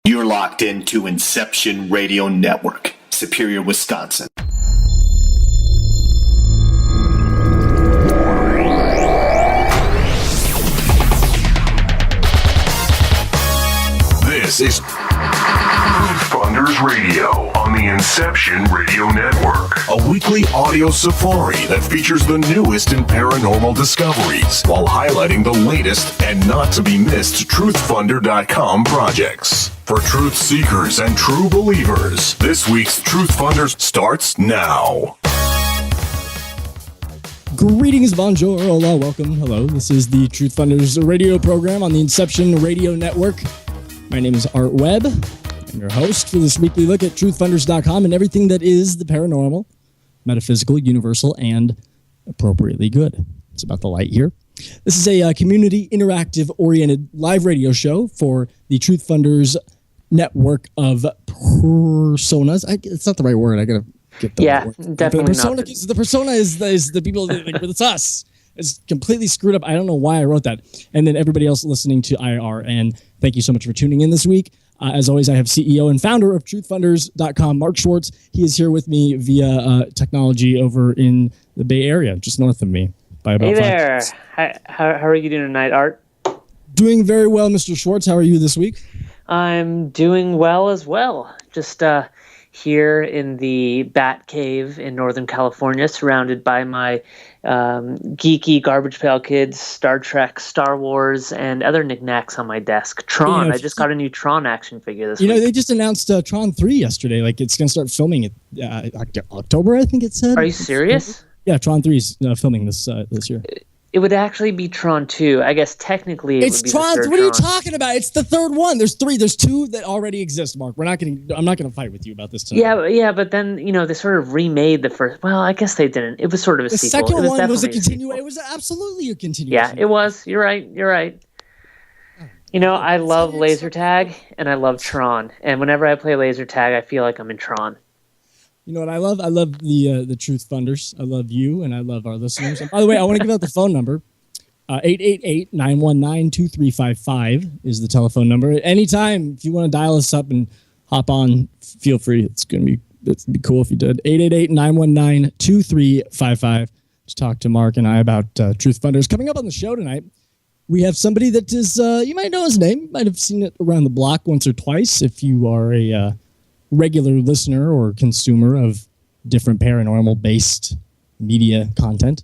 You're locked into Inception Radio Network, Superior, Wisconsin. This is TruthFunders Radio on the Inception Radio Network, a weekly audio safari that features the newest in paranormal discoveries while highlighting the latest and not to be missed TruthFunder.com projects. For truth seekers and true believers, this week's TruthFunders starts now. Greetings, bonjour, hola, welcome, hello. This is the TruthFunders radio program on the Inception Radio Network. My name is Art Webb. I'm your host for this weekly look at TruthFunders.com and everything that is the paranormal, metaphysical, universal, and appropriately good. It's about the light here. This is a community, interactive-oriented live radio show for the TruthFunders network of personas. It's not the right word. I gotta get the right word. Definitely not. The persona is the people that it's us. It's completely screwed up. I don't know why I wrote that. And then everybody else listening to IR. And thank you so much for tuning in this week. As always, I have CEO and founder of TruthFunders.com, Mark Schwartz. He is here with me via technology over in the Bay Area, just north of me. By about hey there. How are you doing tonight, Art? Doing very well, Mr. Schwartz. How are you this week? I'm doing well as well. Just here in the Bat Cave in Northern California, surrounded by my geeky Garbage Pail Kids, Star Trek, Star Wars, and other knickknacks on my desk. Tron. I just got a new Tron action figure this week. They just announced Tron 3 yesterday. Like, it's going to start filming it October, I think it said. Are you serious? Yeah, Tron 3 is filming this year. It would actually be Tron 2. I guess technically it would be Tron. the third What are you Tron. talking about? It's the third one. There's 3. There's 2 that already exist, Mark. I'm not going to fight with you about this tonight. Yeah, but then, they sort of remade the first. Well, I guess they didn't. It was sort of a sequel. The second one was a continuation. continuation. It was absolutely a continuation. Yeah, it was. You're right. I love laser tag and I love Tron. And whenever I play laser tag, I feel like I'm in Tron. You know what I love? I love the Truth Funders. I love you, and I love our listeners. And by the way, I want to give out the phone number. 888-919-2355 is the telephone number. Anytime, if you want to dial us up and hop on, feel free. It'd be cool if you did. 888-919-2355 to talk to Mark and I about Truth Funders. Coming up on the show tonight, we have somebody that is, you might know his name. You might have seen it around the block once or twice if you are a regular listener or consumer of different paranormal-based media content.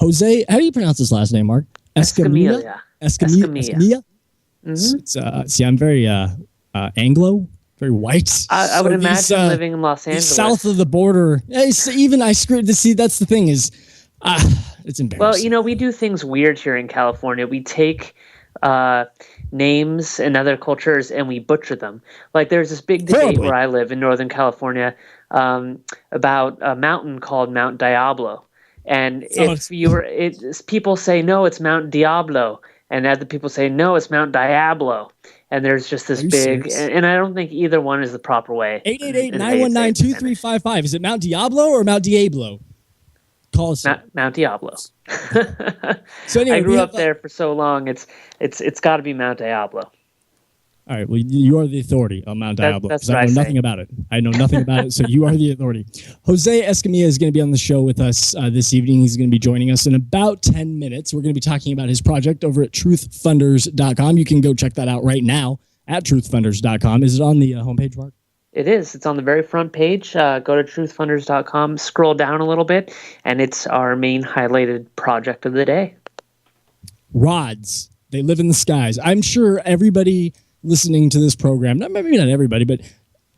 Jose, how do you pronounce his last name, Mark? Escamilla. Escamilla? Mm-hmm. I'm very Anglo, very white. I would imagine living in Los Angeles. South of the border. Even I screwed to see. That's the thing is, it's embarrassing. Well, we do things weird here in California. We take names in other cultures and we butcher them. Like there's this big debate where I live in Northern California about a mountain called Mount Diablo. And people say, no, it's Mount Diablo. And other people say, no, it's Mount Diablo. And there's just this big, and I don't think either one is the proper way. 888-919-2355. Is it Mount Diablo or Mount Diablo? Call us. Mount Diablo. So anyway, I grew up there for so long. It's got to be Mount Diablo. All right. Well, you are the authority on Mount Diablo. That's I know nothing about it. I know nothing about it. So you are the authority. Jose Escamilla is going to be on the show with us this evening. He's going to be joining us in about 10 minutes. We're going to be talking about his project over at TruthFunders.com. You can go check that out right now at TruthFunders.com. Is it on the homepage, Mark? It is. It's on the very front page. Go to TruthFunders.com, scroll down a little bit, and it's our main highlighted project of the day. Rods. They live in the skies. I'm sure everybody listening to this program, maybe not everybody, but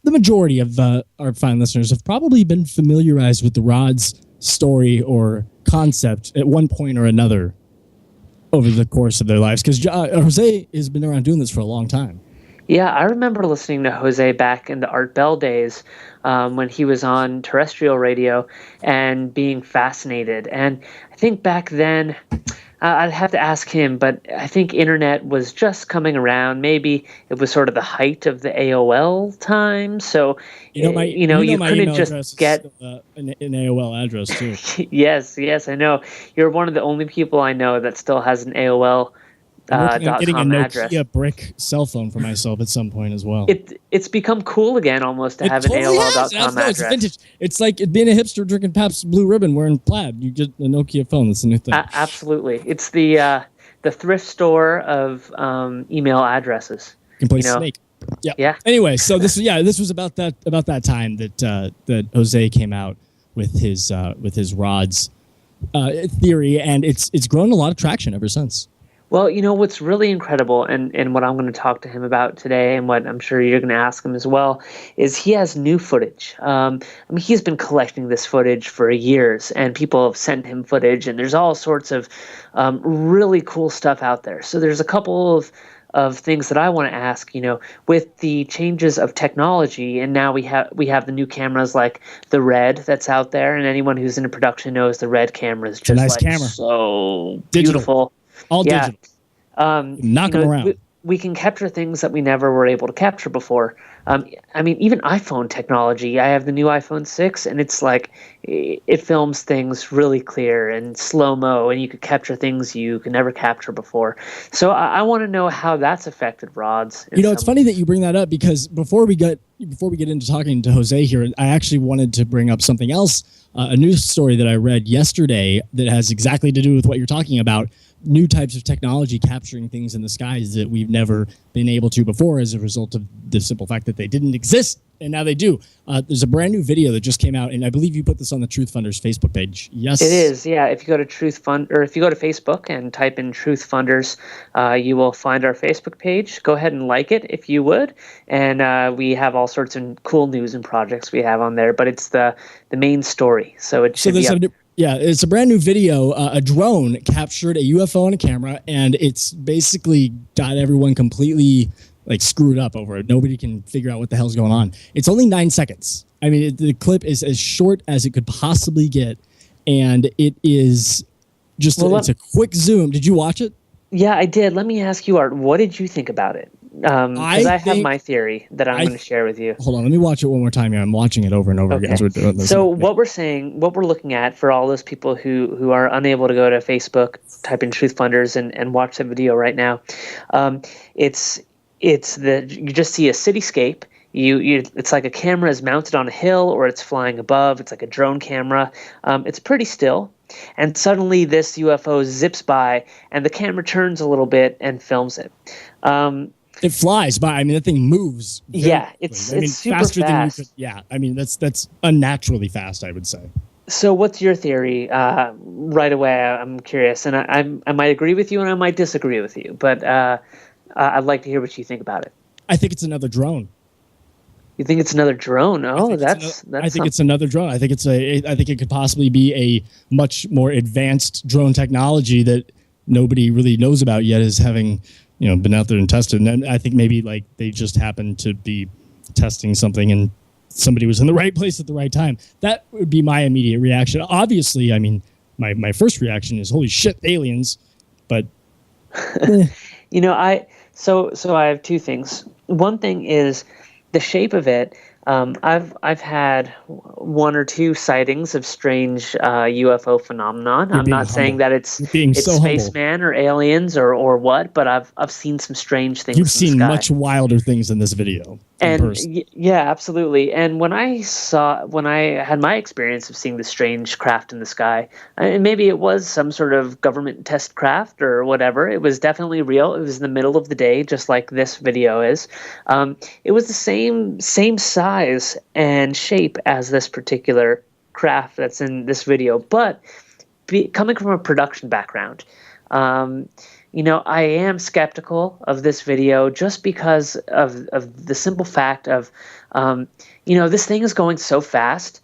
the majority of our fine listeners have probably been familiarized with the rods story or concept at one point or another over the course of their lives. Because Jose has been around doing this for a long time. Yeah, I remember listening to Jose back in the Art Bell days when he was on terrestrial radio and being fascinated. And I think back then, I'd have to ask him, but I think internet was just coming around. Maybe it was sort of the height of the AOL time. So, you couldn't just get an AOL address, too. Yes, I know. You're one of the only people I know that still has an AOL I'm getting a .com Nokia address. brick cell phone for myself at some point as well. It's become cool again almost to have an totally AOL.com address. It's vintage. It's like being a hipster drinking Pabst Blue Ribbon wearing plaid. You get a Nokia phone. That's the new thing. Absolutely. It's the thrift store of email addresses. You can play Snake. Yeah. Anyway, so this was about that time that Jose came out with his rods theory, and it's grown a lot of traction ever since. Well, what's really incredible, and what I'm going to talk to him about today, and what I'm sure you're going to ask him as well, is he has new footage. He's been collecting this footage for years, and people have sent him footage, and there's all sorts of really cool stuff out there. So there's a couple of things that I want to ask, with the changes of technology, and now we have the new cameras like the Red that's out there, and anyone who's into production knows the Red camera is just nice camera. So digital. Beautiful. All digital. Knock them around. We can capture things that we never were able to capture before. Even iPhone technology. I have the new iPhone 6, and it's like it films things really clear and slow-mo, and you could capture things you could never capture before. So I want to know how that's affected rods. It's funny that you bring that up, because before we get into talking to Jose here, I actually wanted to bring up something else, a news story that I read yesterday that has exactly to do with what you're talking about. New types of technology capturing things in the skies that we've never been able to before as a result of the simple fact that they didn't exist, and now they do. There's a brand new video that just came out, and I believe you put this on the TruthFunders Facebook page. Yes, it is. Yeah, if you go to if you go to Facebook and type in TruthFunders, you will find our Facebook page. Go ahead and like it if you would, and we have all sorts of cool news and projects we have on there. But it's the main story, so it should be up. Yeah, it's a brand new video. A drone captured a UFO on a camera, and it's basically got everyone completely screwed up over it. Nobody can figure out what the hell's going on. It's only 9 seconds. The clip is as short as it could possibly get, and it is just it's a quick zoom. Did you watch it? Yeah, I did. Let me ask you, Art, what did you think about it? Because I have my theory that I'm going to share with you. Hold on, let me watch it one more time here. I'm watching it over and over again. So what we're looking at for all those people who are unable to go to Facebook, type in TruthFunders and watch the video right now. You just see a cityscape. It's like a camera is mounted on a hill or it's flying above. It's like a drone camera. It's pretty still. And suddenly this UFO zips by and the camera turns a little bit and films it. It flies by. That thing moves. Yeah, it's super faster fast. Than you could. That's unnaturally fast, I would say. So what's your theory? Right away, I'm curious, and I might agree with you and I might disagree with you, but I'd like to hear what you think about it. I think it's another drone. You think it's another drone? Oh, I think it's another drone. I think it could possibly be a much more advanced drone technology that nobody really knows about yet, as having been out there and tested. And I think maybe they just happened to be testing something and somebody was in the right place at the right time. That would be my immediate reaction. Obviously, my first reaction is, holy shit, aliens. But so I have two things. One thing is the shape of it. I've had one or two sightings of strange UFO phenomenon. I'm not saying that it's spaceman or aliens or what, but I've seen some strange things. You've seen much wilder things in this video. And yeah, absolutely. And when I had my experience of seeing the strange craft in the sky, and maybe it was some sort of government test craft or whatever, it was definitely real. It was in the middle of the day, just like this video is. It was the same size and shape as this particular craft that's in this video, but coming from a production background, I am skeptical of this video just because of the simple fact of, this thing is going so fast.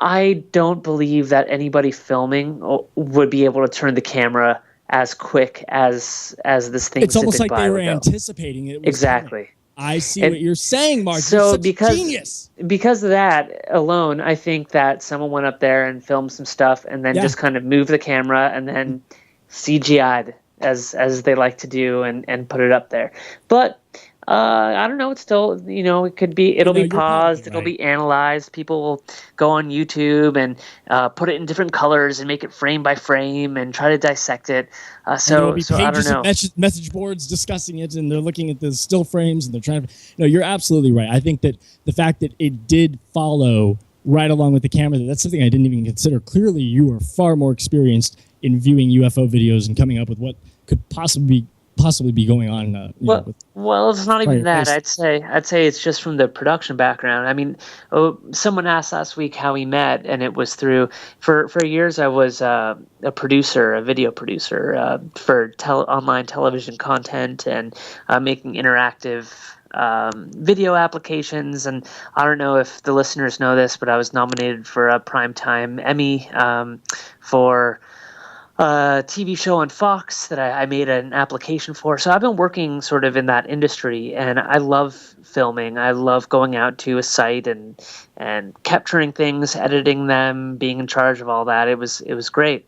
I don't believe that anybody filming would be able to turn the camera as quick as this thing. It's almost like they were anticipating it. Exactly. I see what you're saying, Mark. So you're such a genius. Because of that alone, I think that someone went up there and filmed some stuff and then just kind of moved the camera and then CGI'd as they like to do and put it up there. But I don't know. It's still, it could be, it'll be paused. Right? It'll be analyzed. People will go on YouTube and put it in different colors and make it frame by frame and try to dissect it. So I don't know. Message boards discussing it, and they're looking at the still frames and they're trying to. No, you're absolutely right. I think that the fact that it did follow right along with the camera, that's something I didn't even consider. Clearly, you are far more experienced in viewing UFO videos and coming up with what could possibly be going on. Well, it's not even that. I'd say it's just from the production background. I mean, someone asked last week how we met, and it was through. For years, I was a video producer for online television content and making interactive video applications. And I don't know if the listeners know this, but I was nominated for a Primetime Emmy for a TV show on Fox that I made an application for. So I've been working sort of in that industry, and I love filming. I love going out to a site and capturing things, editing them, being in charge of all that. It was great.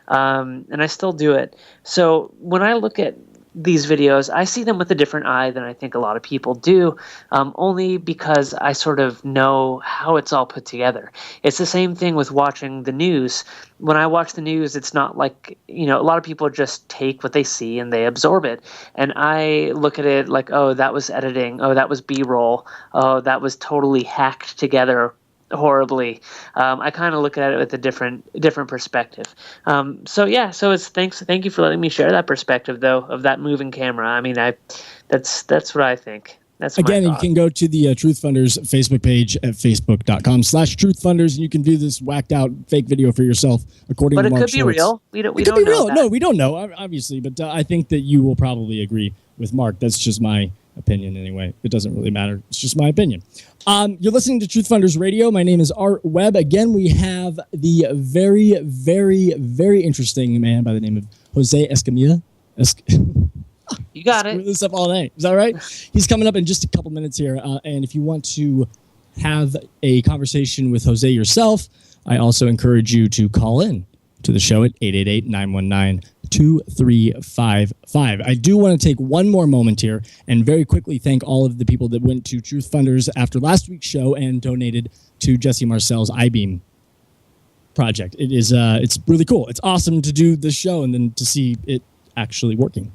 And I still do it. So when I look at these videos, I see them with a different eye than I think a lot of people do, only because I sort of know how it's all put together. It's the same thing with watching the news. When I watch the news, it's not like, a lot of people just take what they see and they absorb it. And I look at it like, oh, that was editing. Oh, that was B-roll. Oh, that was totally hacked together horribly. I kind of look at it with a different perspective. So it's thank you for letting me share that perspective, though, of that moving camera. I mean, that's what I think. That's again, you can go to the Truth Funders Facebook page at facebook.com/truthfunders, and you can view this whacked out fake video for yourself. According to Mark Schwartz. But it could be real. We don't know. That. No, we don't know, obviously, but I think that you will probably agree with Mark. That's just my opinion anyway. It doesn't really matter. It's just my opinion. You're listening to Truth Radio. My name is Art Webb. Again, we have the very, very, very interesting man by the name of Jose Escamilla. You got it. This up all night. Is that right? He's coming up in just a couple minutes here. And if you want to have a conversation with Jose yourself, I also encourage you to call in to the show at 888-919-2355. I do want to take one more moment here and very quickly thank all of the people that went to Truth Funders after last week's show and donated to Jesse Marcel's I-Beam project. It is it's really cool. It's awesome to do this show and then to see it actually working.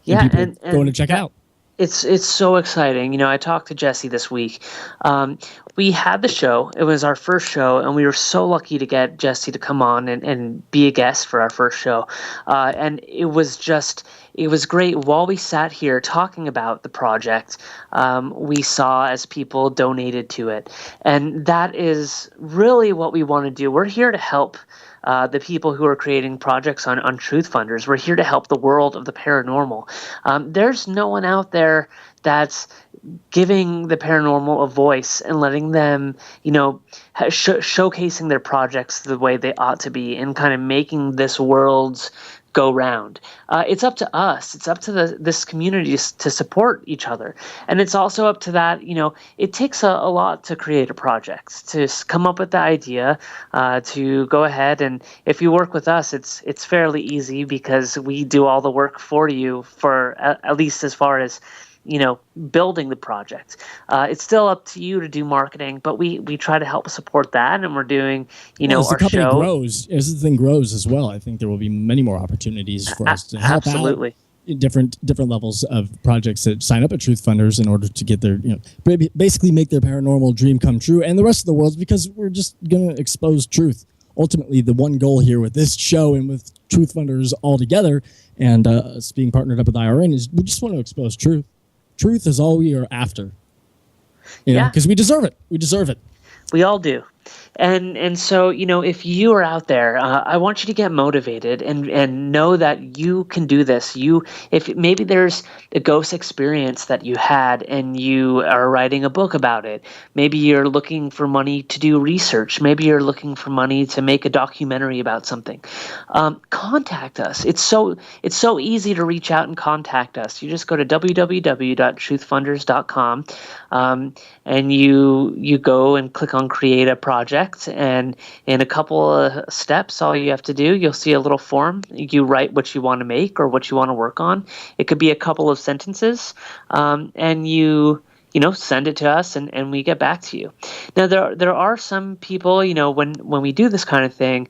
Yeah, and going to check it out. It's so exciting. I talked to Jesse this week. We had the show. It was our first show, and we were so lucky to get Jesse to come on and be a guest for our first show. And it was great. While we sat here talking about the project, we saw as people donated to it. And that is really what we want to do. We're here to help the people who are creating projects on Truth Funders. We're here to help the world of the paranormal. There's no one out there that's giving the paranormal a voice and letting them, showcasing their projects the way they ought to be and kind of making this world's go round. It's up to us. It's up to this community to support each other. And it's also up to that, it takes a lot to create a project, to come up with the idea, to go ahead. And if you work with us, it's fairly easy because we do all the work for you for at least as far as, building the project. It's still up to you to do marketing, but we try to help support that, and we're doing, as our the company show grows, as the thing grows as well. I think there will be many more opportunities for us to help out different levels of projects that sign up at Truth Funders in order to get their, basically make their paranormal dream come true, and the rest of the world, because we're just going to expose truth. Ultimately, the one goal here with this show and with Truth Funders all together, and us being partnered up with IRN, is we just want to expose truth. Truth is all we are after, because we deserve it. We deserve it. We all do. And so, if you are out there, I want you to get motivated and know that you can do this. If maybe there's a ghost experience that you had and you are writing a book about it. Maybe you're looking for money to do research. Maybe you're looking for money to make a documentary about something. Contact us. It's so easy to reach out and contact us. You just go to www.truthfunders.com and you go and click on create a project. project, and in a couple of steps, all you have to do, you'll see a little form. You write what you want to make or what you want to work on. It could be a couple of sentences, and you send it to us, and we get back to you. Now, there are some people, when we do this kind of thing,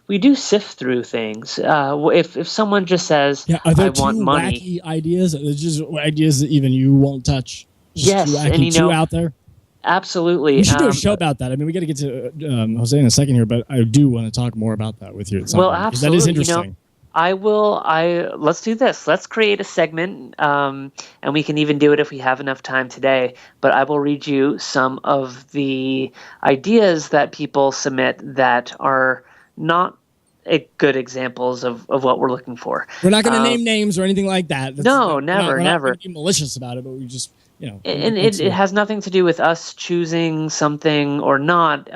we do sift through things. If someone just says, are there I want money, wacky ideas? There's just ideas that even you won't touch. Just yes, too wacky, and too out there. Absolutely. We should do a show about that. I mean, we got to get to Jose in a second here, but I do want to talk more about that with you at some point. Absolutely. That is interesting. Let's do this. Let's create a segment, and we can even do it if we have enough time today. But I will read you some of the ideas that people submit that are not good examples of what we're looking for. We're not going to name names or anything like that. Never. We're not going to be malicious about it, but we just, and it has nothing to do with us choosing something or not.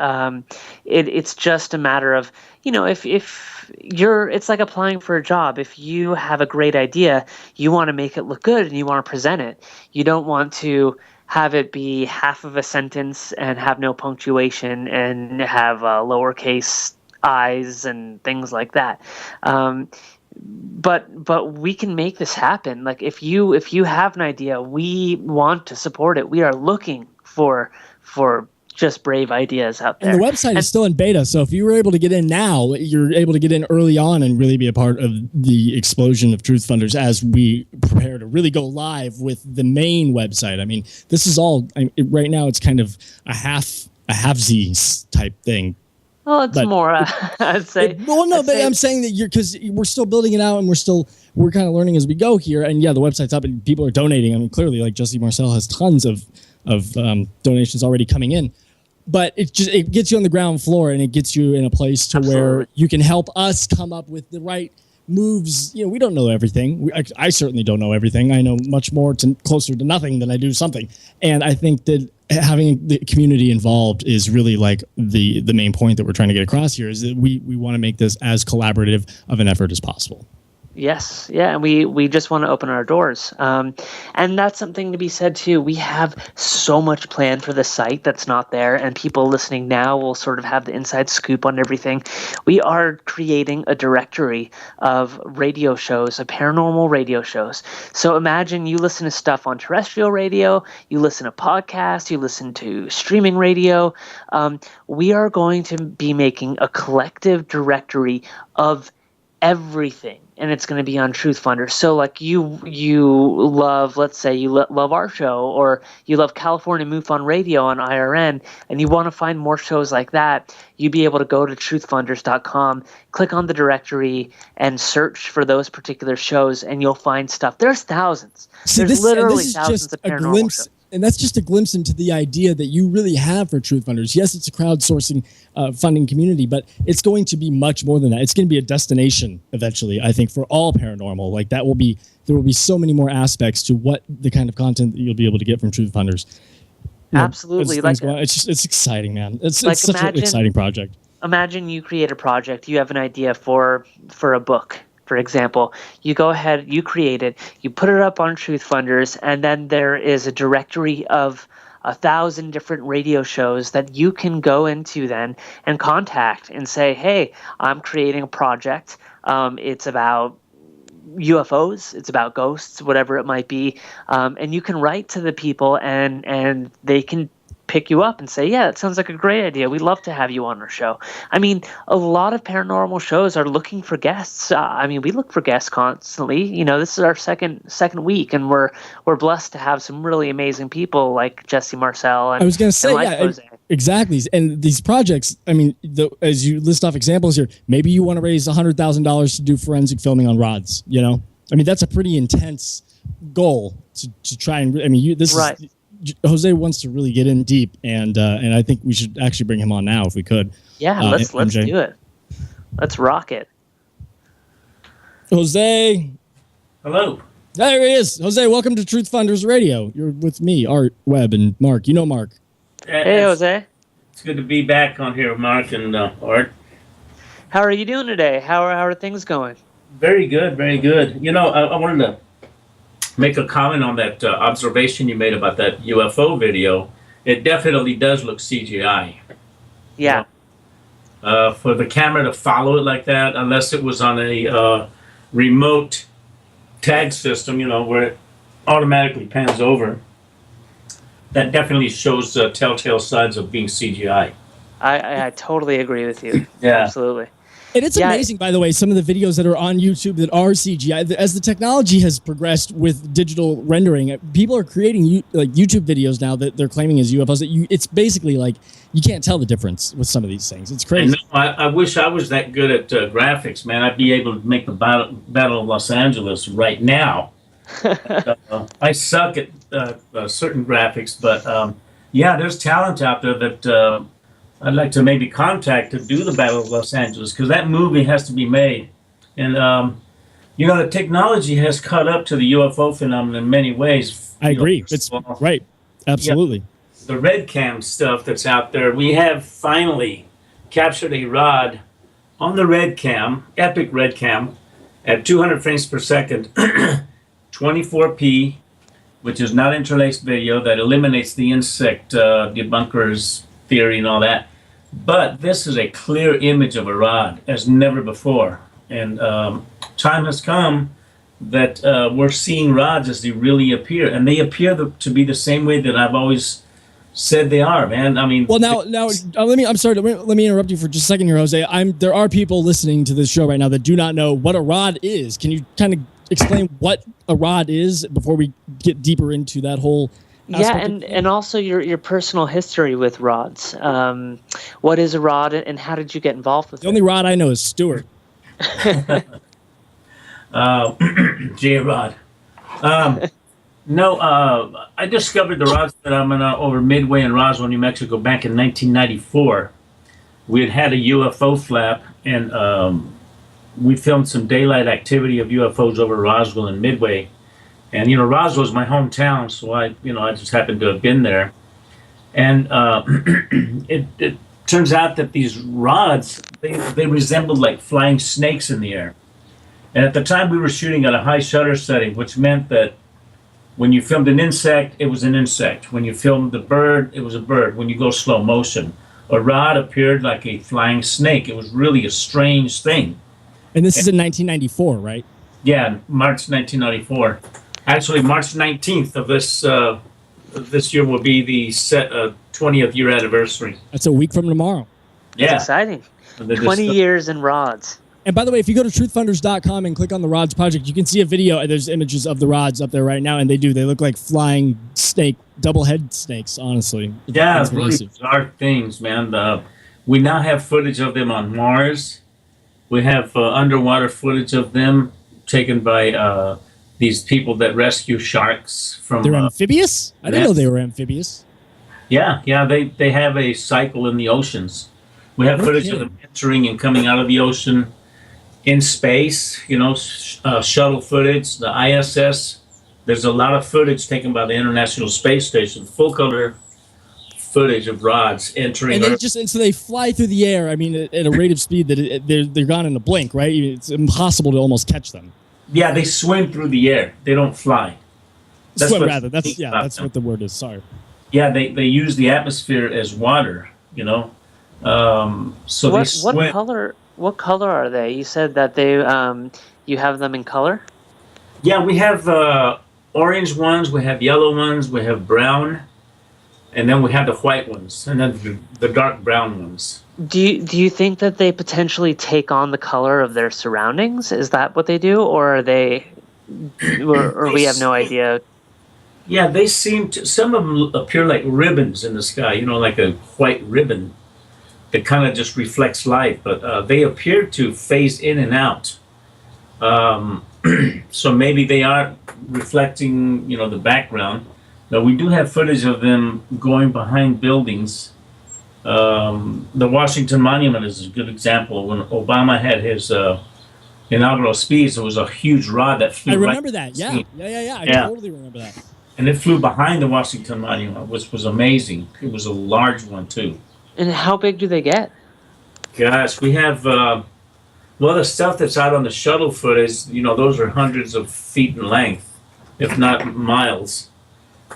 It's just a matter of, if it's like applying for a job. If you have a great idea, you want to make it look good and you want to present it. You don't want to have it be half of a sentence and have no punctuation and have lowercase i's and things like that. But we can make this happen. Like if you have an idea, we want to support it. We are looking for just brave ideas out there. And the website is still in beta, so if you were able to get in now, you're able to get in early on and really be a part of the explosion of Truth Funders as we prepare to really go live with the main website. I mean, this is all right now. It's kind of a half-sies type thing. Well, it's more, I'd say. I'm saying that because we're still building it out and we're kind of learning as we go here. And yeah, the website's up and people are donating. I mean, clearly, like Jesse Marcel has tons of donations already coming in. But it gets you on the ground floor and it gets you in a place to where you can help us come up with the right moves. We don't know everything. I certainly don't know everything. I know much more closer to nothing than I do something. And I think that having the community involved is really like the main point that we're trying to get across here, is that we want to make this as collaborative of an effort as possible. Yes. Yeah. And we just want to open our doors. And that's something to be said too. We have so much planned for the site that's not there, and people listening now will sort of have the inside scoop on everything. We are creating a directory of radio shows, of paranormal radio shows. So imagine you listen to stuff on terrestrial radio, you listen to podcasts, you listen to streaming radio. We are going to be making a collective directory of everything, and it's going to be on Truth Funders. So like you love, let's say you love our show, or you love California MUFON Radio on IRN, and you want to find more shows like that, you'd be able to go to truthfunders.com, click on the directory, and search for those particular shows, and you'll find stuff. There's thousands. There's literally thousands of paranormal shows. And that's just a glimpse into the idea that you really have for Truth Funders. Yes, it's a crowdsourcing funding community, but it's going to be much more than that. It's going to be a destination eventually, I think, for all paranormal. Like there will be so many more aspects to what the kind of content that you'll be able to get from Truth Funders. Absolutely. It's exciting, man. It's such an exciting project. Imagine you create a project, you have an idea for a book. For example, you go ahead, you create it, you put it up on Truth Funders, and then there is a directory of 1,000 different radio shows that you can go into then and contact and say, hey, I'm creating a project. It's about UFOs, it's about ghosts, whatever it might be. And you can write to the people and they can pick you up and say, yeah, that sounds like a great idea. We'd love to have you on our show. I mean, a lot of paranormal shows are looking for guests. We look for guests constantly. This is our second week, and we're blessed to have some really amazing people like Jesse Marcel. And I was going to say, Jose. Exactly. And these projects, as you list off examples here, maybe you want to raise $100,000 to do forensic filming on rods. That's a pretty intense goal to try and. This right. is. Jose wants to really get in deep, and I think we should actually bring him on now if we could. Yeah, let's do it. Let's rock it. Jose. Hello. There he is. Jose, welcome to Truth Funders Radio. You're with me, Art, Webb, and Mark. You know Mark. Hey, Jose. It's good to be back on here, Mark and Art. How are you doing today? How are things going? Very good, very good. I wanted to make a comment on that observation you made about that UFO video. It definitely does look CGI. Yeah. For the camera to follow it like that, unless it was on a remote tag system, where it automatically pans over, that definitely shows telltale signs of being CGI. I totally agree with you. Yeah. Absolutely. And it's amazing, by the way, some of the videos that are on YouTube that are CGI. As the technology has progressed with digital rendering, people are creating YouTube videos now that they're claiming as UFOs. It's basically like you can't tell the difference with some of these things. It's crazy. I wish I was that good at graphics, man. I'd be able to make the Battle of Los Angeles right now. I suck at certain graphics, but yeah, there's talent out there that I'd like to maybe contact to do the Battle of Los Angeles, because that movie has to be made. And, the technology has caught up to the UFO phenomenon in many ways. I agree. It's right. Absolutely. Yeah, the red cam stuff that's out there, we have finally captured a rod on the red cam, epic red cam, at 200 frames per second, 24p, which is not interlaced video, that eliminates the insect debunkers theory and all that. But this is a clear image of a rod as never before. And time has come that we're seeing rods as they really appear. And they appear to be the same way that I've always said they are, man. I mean... Well, now I'm sorry, let me interrupt you for just a second here, Jose. There are people listening to this show right now that do not know what a rod is. Can you kind of explain what a rod is before we get deeper into that whole... Yeah, and also your personal history with rods. What is a rod, and how did you get involved with it? The only rod I know is Stewart. J-Rod. No, I discovered the rods that I'm over Midway in Roswell, New Mexico, back in 1994. We had a UFO flap, and we filmed some daylight activity of UFOs over Roswell and Midway. And, Roswell is my hometown, so I just happened to have been there. And it turns out that these rods, they resembled like flying snakes in the air. And at the time, we were shooting at a high shutter setting, which meant that when you filmed an insect, it was an insect. When you filmed the bird, it was a bird. When you go slow motion, a rod appeared like a flying snake. It was really a strange thing. And this is in 1994, right? Yeah, March 1994. Actually, March 19th of this year will be the 20th year anniversary. That's a week from tomorrow. Yeah. That's exciting. 20 years in rods. And by the way, if you go to truthfunders.com and click on the Rods Project, you can see a video. There's images of the rods up there right now, and they look like flying snake, double-head snakes, honestly. Yeah, it's really bizarre things, man. We now have footage of them on Mars. We have underwater footage of them taken by... these people that rescue sharks from... They're amphibious? I didn't know they were amphibious. Yeah, they have a cycle in the oceans. We have footage of them entering and coming out of the ocean in space, shuttle footage, the ISS. There's a lot of footage taken by the International Space Station, full color footage of rods entering Earth. And so they fly through the air, at a rate of speed that they're gone in a blink, right? It's impossible to almost catch them. Yeah, they swim through the air. They don't fly. That's what the word is. Sorry. Yeah, they use the atmosphere as water. So they swim. What color are they? You said that they you have them in color. Yeah, we have orange ones. We have yellow ones. We have brown, and then we have the white ones, and then the dark brown ones. Do you think that they potentially take on the color of their surroundings? Is that what they do, or are they, or we have no idea? Yeah, they seem to. Some of them appear like ribbons in the sky. Like a white ribbon that kind of just reflects light. But they appear to phase in and out. So maybe they are reflecting, the background. Now we do have footage of them going behind buildings. The Washington Monument is a good example. When Obama had his inaugural speech, there was a huge rod that flew. I remember that. Yeah. I totally remember that. And it flew behind the Washington Monument, which was amazing. It was a large one too. And how big do they get? Gosh, we have the stuff that's out on the shuttle footage. Those are hundreds of feet in length, if not miles.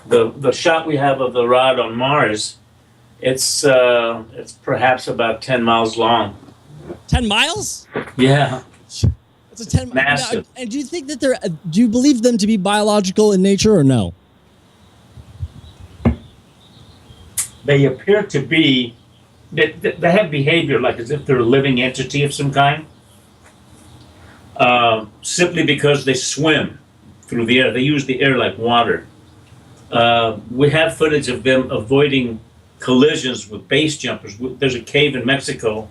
The shot we have of the rod on Mars It's perhaps about 10 miles long. 10 miles? Yeah. It's a 10 Massive. And do you think that do you believe them to be biological in nature or no? They appear to be, they have behavior like as if they're a living entity of some kind. Simply because they swim through the air. They use the air like water. We have footage of them avoiding collisions with base jumpers. There's a cave in Mexico,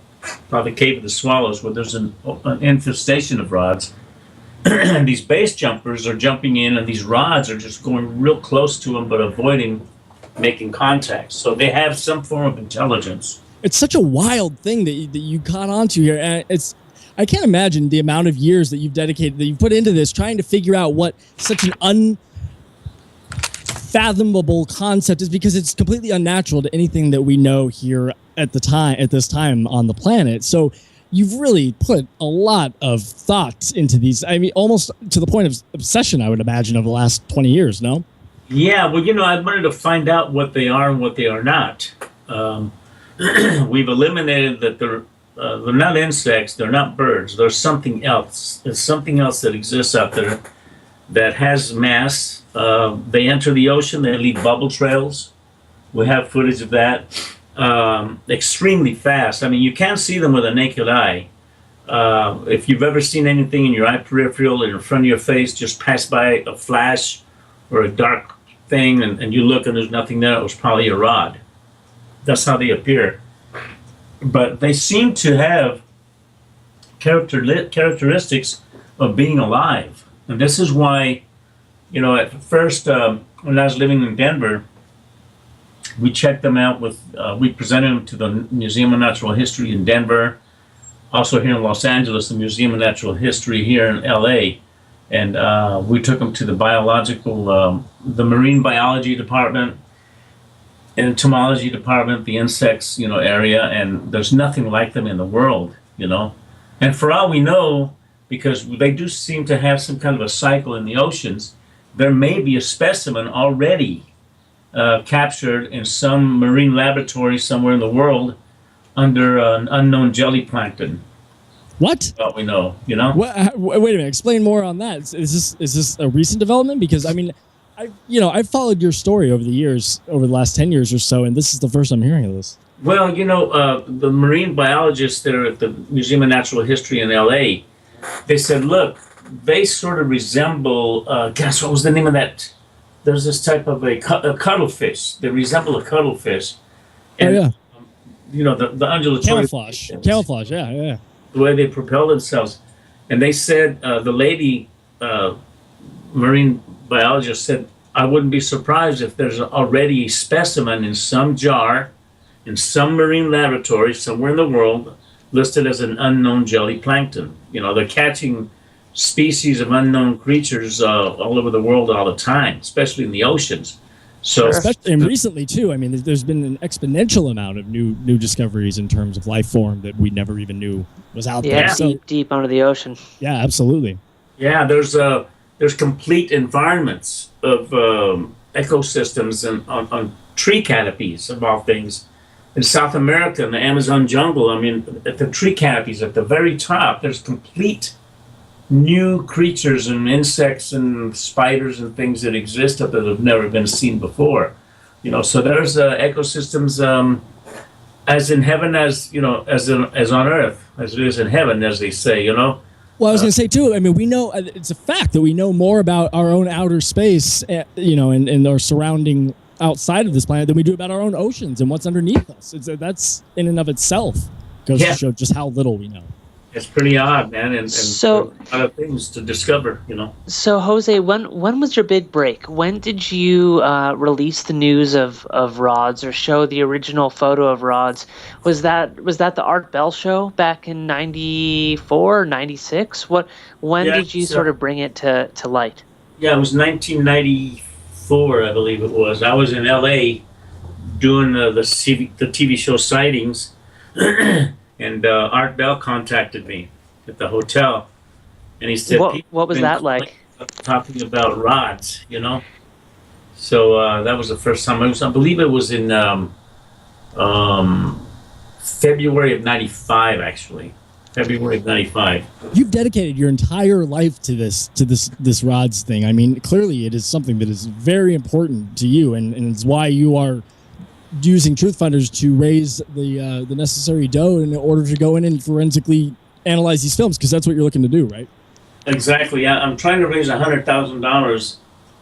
probably Cave of the Swallows, where there's an infestation of rods. And these base jumpers are jumping in, and these rods are just going real close to them, but avoiding making contact. So they have some form of intelligence. It's such a wild thing that you caught onto here. And I can't imagine the amount of years that you've dedicated, that you've put into this, trying to figure out what such an unfathomable concept is, because it's completely unnatural to anything that we know here at this time on the planet. So you've really put a lot of thought into these. I mean, almost to the point of obsession, I would imagine, over the last 20 years, no? Yeah, well, I wanted to find out what they are and what they are not. We've eliminated that they're not insects, they're not birds, they're something else. There's something else that exists out there that has mass. They enter the ocean, they leave bubble trails. We have footage of that. Extremely fast. I mean, you can't see them with a naked eye. If you've ever seen anything in your eye peripheral in front of your face, just pass by a flash or a dark thing, and you look and there's nothing there, it was probably a rod. That's how they appear. But they seem to have characteristics of being alive. And this is why, at first, when I was living in Denver, we checked them out we presented them to the Museum of Natural History in Denver, also here in Los Angeles, the Museum of Natural History here in LA. And we took them to the the marine biology department, entomology department, the insects, area, and there's nothing like them in the world, And for all we know, because they do seem to have some kind of a cycle in the oceans, there may be a specimen already captured in some marine laboratory somewhere in the world under an unknown jelly plankton. What? Well, we know, Wait a minute. Explain more on that. Is this a recent development? Because I mean, I've followed your story over the years, over the last 10 years or so, and this is the first I'm hearing of this. Well, the marine biologists there at the Museum of Natural History in LA, they said, look, they sort of resemble, gosh, what was the name of that? There's this type of a cuttlefish. They resemble a cuttlefish. And, the undulatory... Camouflage, yeah. The way they propel themselves. And they said, the lady marine biologist said, I wouldn't be surprised if there's already a specimen in some jar, in some marine laboratory somewhere in the world, listed as an unknown jelly plankton. They're catching species of unknown creatures all over the world all the time, especially in the oceans. So, and recently too. I mean, there's been an exponential amount of new discoveries in terms of life form that we never even knew was out there. Yeah, deep under the ocean. Yeah, absolutely. Yeah, there's complete environments of ecosystems and on tree canopies of all things. In South America, in the Amazon jungle, I mean, at the tree canopies at the very top, there's complete new creatures and insects and spiders and things that exist up there that have never been seen before. So there's ecosystems as in heaven as on earth, as it is in heaven, as they say. Well, I was going to say too. I mean, we know it's a fact that we know more about our own outer space, and our surrounding outside of this planet than we do about our own oceans and what's underneath us. That's in and of itself goes to show just how little we know. It's pretty odd, man, and so a lot of things to discover, So, Jose, when was your big break? When did you release the news of rods or show the original photo of rods? Was that the Art Bell show back in '94 or '96? When did you sort of bring it to light? Yeah, it was 1994, I believe it was. I was in LA doing the TV show Sightings. And Art Bell contacted me at the hotel, and he said, "What was that like?" Talking about rods, So that was the first time. I believe it was in February of 95, actually. February of 95. You've dedicated your entire life to this rods thing. I mean, clearly it is something that is very important to you, and it's why you are using Truth Funders to raise the necessary dough in order to go in and forensically analyze these films, because that's what you're looking to do, right? Exactly. I'm trying to raise $100,000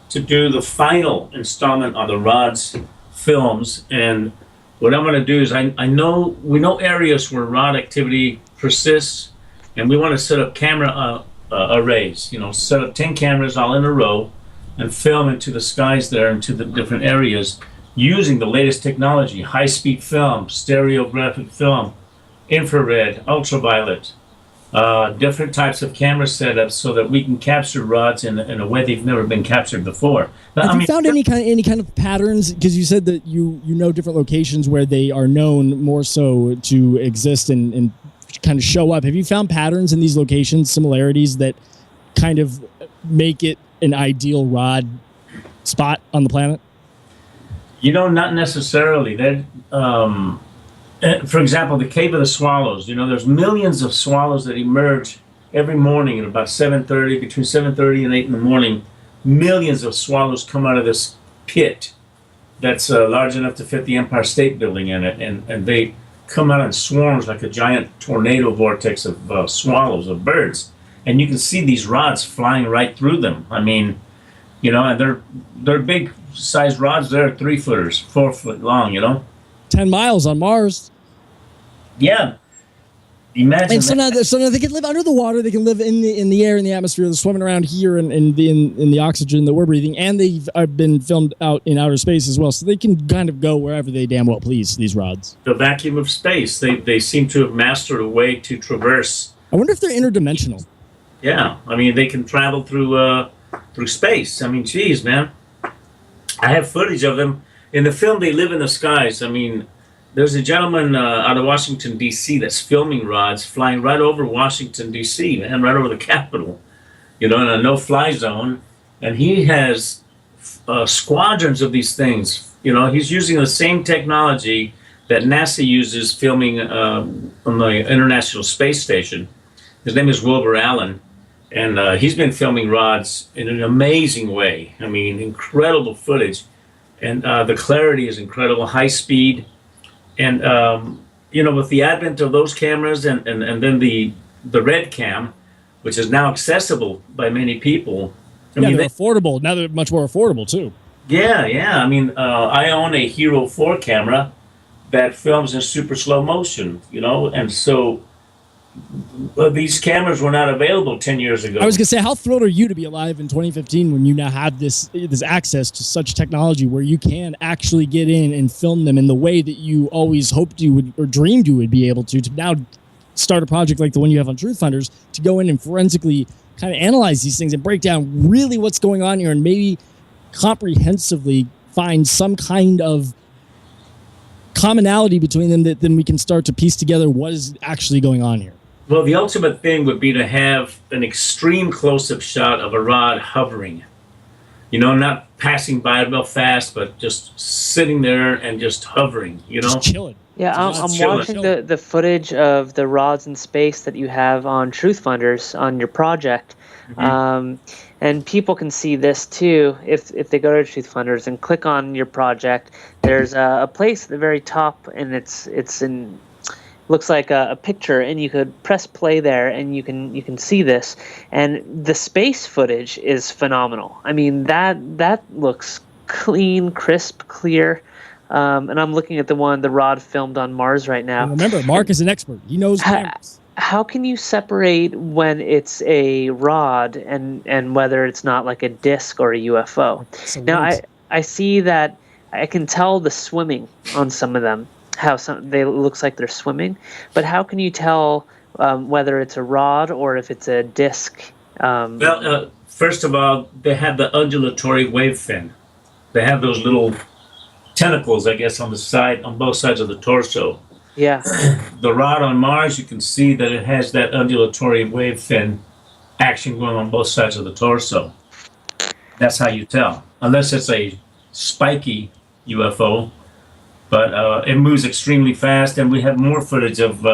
to do the final installment of the rods films, and what I'm going to do is we know areas where rod activity persists, and we want to set up camera arrays. Set up 10 cameras all in a row and film into the skies there, into the different areas, using the latest technology: high-speed film, stereographic film, infrared, ultraviolet, different types of camera setups, so that we can capture rods in a way they've never been captured before. Have you found any kind of patterns? Because you said that you know different locations where they are known more so to exist and kind of show up. Have you found patterns in these locations, similarities that kind of make it an ideal rod spot on the planet? Not necessarily. For example, the Cave of the Swallows. There's millions of swallows that emerge every morning at about 7:30, between 7:30 and 8 in the morning. Millions of swallows come out of this pit that's large enough to fit the Empire State Building in it, and they come out in swarms like a giant tornado vortex of swallows, of birds, and you can see these rods flying right through them. I mean, and they're big sized rods. They're 3-footers, 4 foot long. 10 miles on Mars. Yeah. Imagine. And so now they can live under the water. They can live in the air, in the atmosphere. They're swimming around here in the oxygen that we're breathing, and they've been filmed out in outer space as well. So they can kind of go wherever they damn well please. These rods. The vacuum of space. They seem to have mastered a way to traverse. I wonder if they're interdimensional. Yeah, I mean they can travel through space. I mean, geez, man. I have footage of them in the film. They live in the skies. I mean. There's a gentleman out of Washington, D.C. that's filming rods flying right over Washington, D.C., man, right over the Capitol, in a no-fly zone. And he has squadrons of these things. He's using the same technology that NASA uses filming on the International Space Station. His name is Wilbur Allen, and he's been filming rods in an amazing way. I mean, incredible footage. And the clarity is incredible, high speed. And, with the advent of those cameras and then the Red Cam, which is now accessible by many people. They're affordable. Now they're much more affordable, too. Yeah. I mean, I own a Hero 4 camera that films in super slow motion, and so these cameras were not available 10 years ago. I was going to say, how thrilled are you to be alive in 2015 when you now have this access to such technology where you can actually get in and film them in the way that you always hoped you would or dreamed you would be able to now start a project like the one you have on Truth Funders to go in and forensically kind of analyze these things and break down really what's going on here and maybe comprehensively find some kind of commonality between them that then we can start to piece together what is actually going on here. Well, the ultimate thing would be to have an extreme close-up shot of a rod hovering. Not passing by real fast, but just sitting there and just hovering, Just chilling. Yeah, I'm watching the footage of the rods in space that you have on Truth Funders on your project. Mm-hmm. And people can see this too if they go to Truth Funders and click on your project. There's a place at the very top, and it's in... looks like a picture, and you could press play there and you can see this, and the space footage is phenomenal. I mean, that looks clean, crisp, clear, and I'm looking at the rod filmed on Mars right now. And remember, Mark is an expert. He knows cameras. How can you separate when it's a rod and whether it's not like a disc or a UFO? Now I see that I can tell the swimming on some of them. How they looks like they're swimming, but how can you tell whether it's a rod or if it's a disc? First of all, they have the undulatory wave fin. They have those little tentacles, I guess, on both sides of the torso. Yeah. The rod on Mars, you can see that it has that undulatory wave fin action going on both sides of the torso. That's how you tell, unless it's a spiky UFO. but it moves extremely fast, and we have more footage of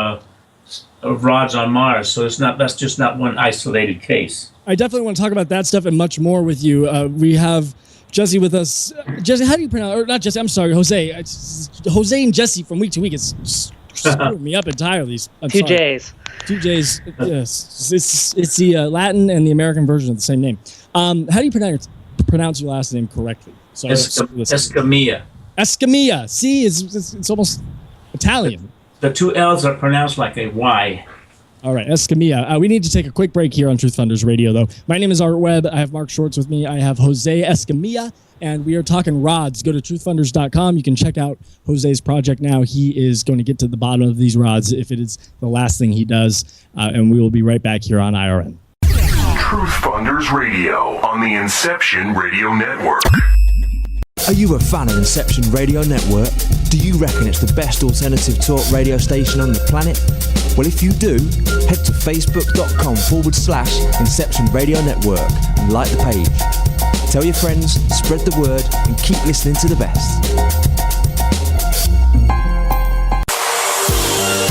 rods on Mars. So that's just not one isolated case. I definitely want to talk about that stuff and much more with you. We have Jesse with us. Jesse, how do you pronounce? Or not Jesse? I'm sorry, Jose. It's Jose and Jesse from week to week. It's screwing me up entirely. Two J's. Two J's. Yes, it's the Latin and the American version of the same name. How do you pronounce your last name correctly? Sorry, Escamilla. Escamilla. See, it's almost Italian. The two L's are pronounced like a Y. All right, Escamilla. We need to take a quick break here on TruthFunders Radio, though. My name is Art Webb. I have Mark Schwartz with me. I have Jose Escamilla, and we are talking rods. Go to truthfunders.com. You can check out Jose's project now. He is going to get to the bottom of these rods if it is the last thing he does, and we will be right back here on IRN. TruthFunders Radio on the Inception Radio Network. Are you a fan of Inception Radio Network? Do you reckon it's the best alternative talk radio station on the planet? Well, if you do, head to facebook.com/Inception Radio Network and like the page. Tell your friends, spread the word, and keep listening to the best.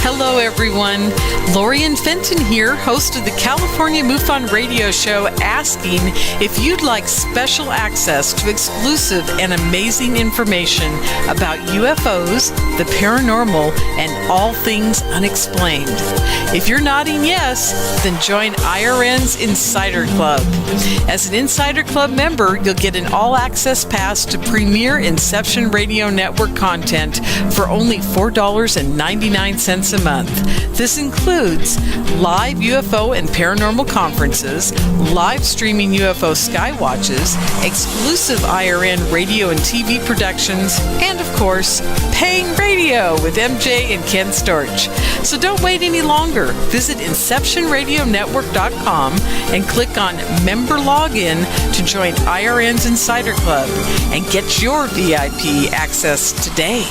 Hello, everyone. Lorian Fenton here, host of the California MUFON radio show, asking if you'd like special access to exclusive and amazing information about UFOs, the paranormal, and all things unexplained. If you're nodding yes, then join IRN's Insider Club. As an Insider Club member, you'll get an all-access pass to premier Inception Radio Network content for only $4.99 a month. This includes live UFO and paranormal conferences, live streaming UFO skywatches, exclusive IRN radio and TV productions, and of course, paying radio with MJ and Ken Storch. So don't wait any longer. Visit InceptionRadioNetwork.com and click on Member Login to join IRN's Insider Club and get your VIP access today.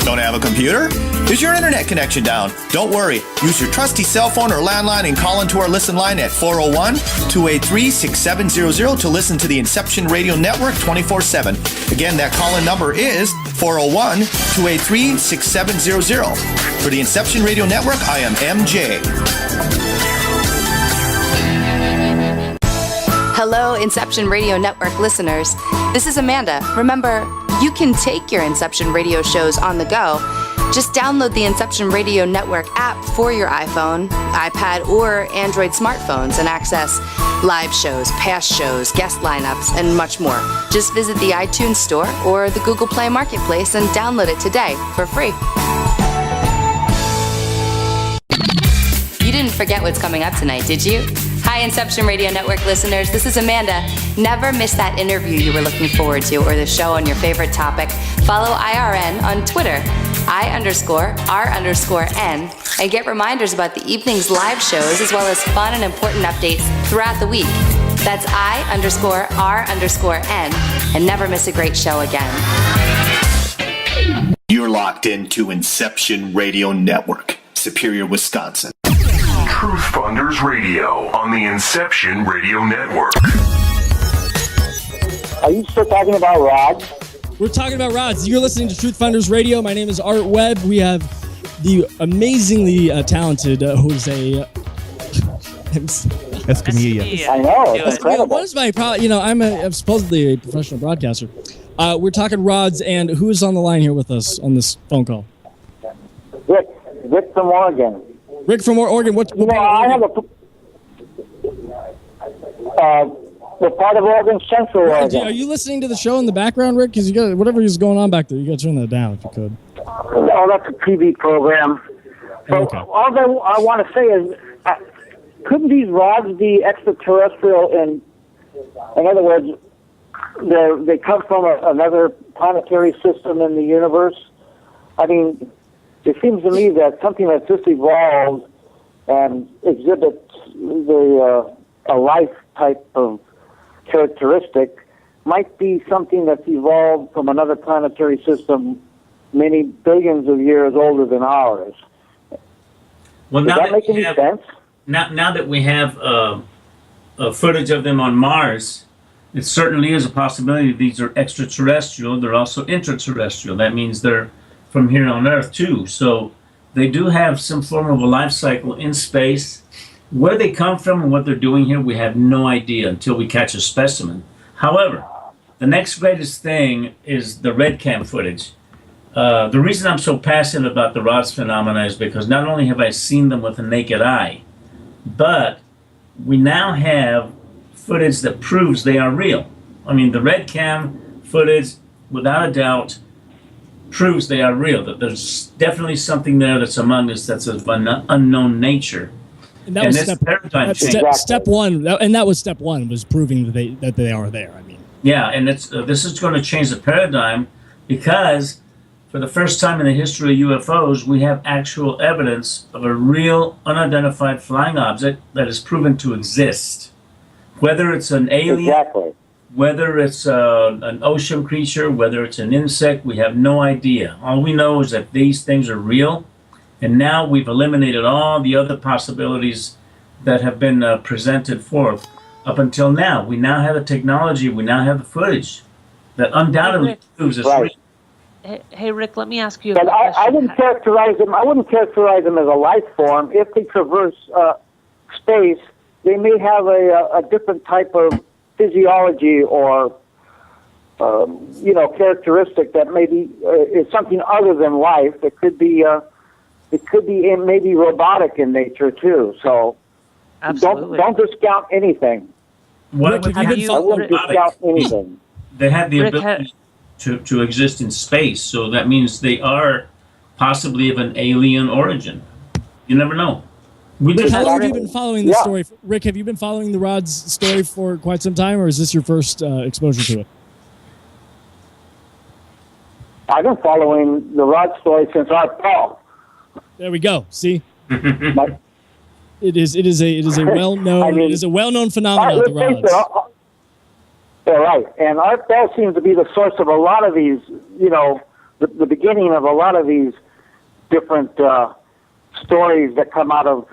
Don't have a computer? Is your internet connection down? Don't worry. Use your trusty cell phone or landline and call into our listen line at 401-283-6700 to listen to the Inception Radio Network 24/7. Again, that call-in number is 401-283-6700. For the Inception Radio Network, I am MJ. Hello, Inception Radio Network listeners. This is Amanda. Remember, you can take your Inception Radio shows on the go. Just download the Inception Radio Network app for your iPhone, iPad, or Android smartphones and access live shows, past shows, guest lineups, and much more. Just visit the iTunes Store or the Google Play Marketplace and download it today for free. You didn't forget what's coming up tonight, did you? Hi, Inception Radio Network listeners. This is Amanda. Never miss that interview you were looking forward to or the show on your favorite topic. Follow IRN on Twitter, I_R_N, and get reminders about the evening's live shows as well as fun and important updates throughout the week. That's I_R_N, and never miss a great show again. You're locked into Inception Radio Network, Superior, Wisconsin. TruthFunders Radio on the Inception Radio Network. Are you still talking about rods? We're talking about rods. You're listening to TruthFunders Radio. My name is Art Webb. We have the amazingly talented Jose Escamilla. I know, it's incredible. What is my problem? I'm supposedly a professional broadcaster. We're talking rods, and who is on the line here with us on this phone call? Rick from Oregon. Rick from Oregon. What I have we're part of Oregon, Central Oregon. Are you listening to the show in the background, Rick? Because you got whatever is going on back there. You got to turn that down if you could. Oh, that's a TV program. So okay. All I want to say is, couldn't these rods be extraterrestrial? In other words, they come from another planetary system in the universe. I mean, it seems to me that something that's just evolved and exhibits a life type of characteristic might be something that's evolved from another planetary system many billions of years older than ours. Well, Does that make any sense? Now that we have footage of them on Mars, it certainly is a possibility these are extraterrestrial. They're also intraterrestrial. That means they're from here on Earth too. So they do have some form of a life cycle in space. Where they come from and what they're doing here, we have no idea until we catch a specimen. However, the next greatest thing is the red cam footage. The reason I'm so passionate about the ROTS phenomena is because not only have I seen them with the naked eye, but we now have footage that proves they are real. I mean, the red cam footage, without a doubt, proves they are real, that there's definitely something there that's among us that's of an unknown nature. And that was step one, and that was step one, was proving that they are there. I mean, yeah, and it's this is going to change the paradigm, because for the first time in the history of UFOs, we have actual evidence of a real unidentified flying object that is proven to exist. Whether it's an alien, whether it's an ocean creature, whether it's an insect, we have no idea. All we know is that these things are real, and now we've eliminated all the other possibilities that have been presented forth up until now. We now have the technology, we now have the footage that undoubtedly proves it's real. Hey, Rick, let me ask you. But I wouldn't characterize them. I wouldn't characterize them as a life form. If they traverse space, they may have a different type of physiology or characteristic that maybe is something other than life. It could be maybe robotic in nature too. So don't discount anything. What I wouldn't discount anything. They have the ability to exist in space, so that means they are possibly of an alien origin. You never know. Rick, how long have you been following the story? Rick, have you been following the ROTS story for quite some time, or is this your first exposure to it? I've been following the ROTS story since Art Bell. There we go. See, it is a well-known phenomenon. The ROTS. Yeah, right. And Art Bell seems to be the source of a lot of these, the beginning of a lot of these different stories that come out of,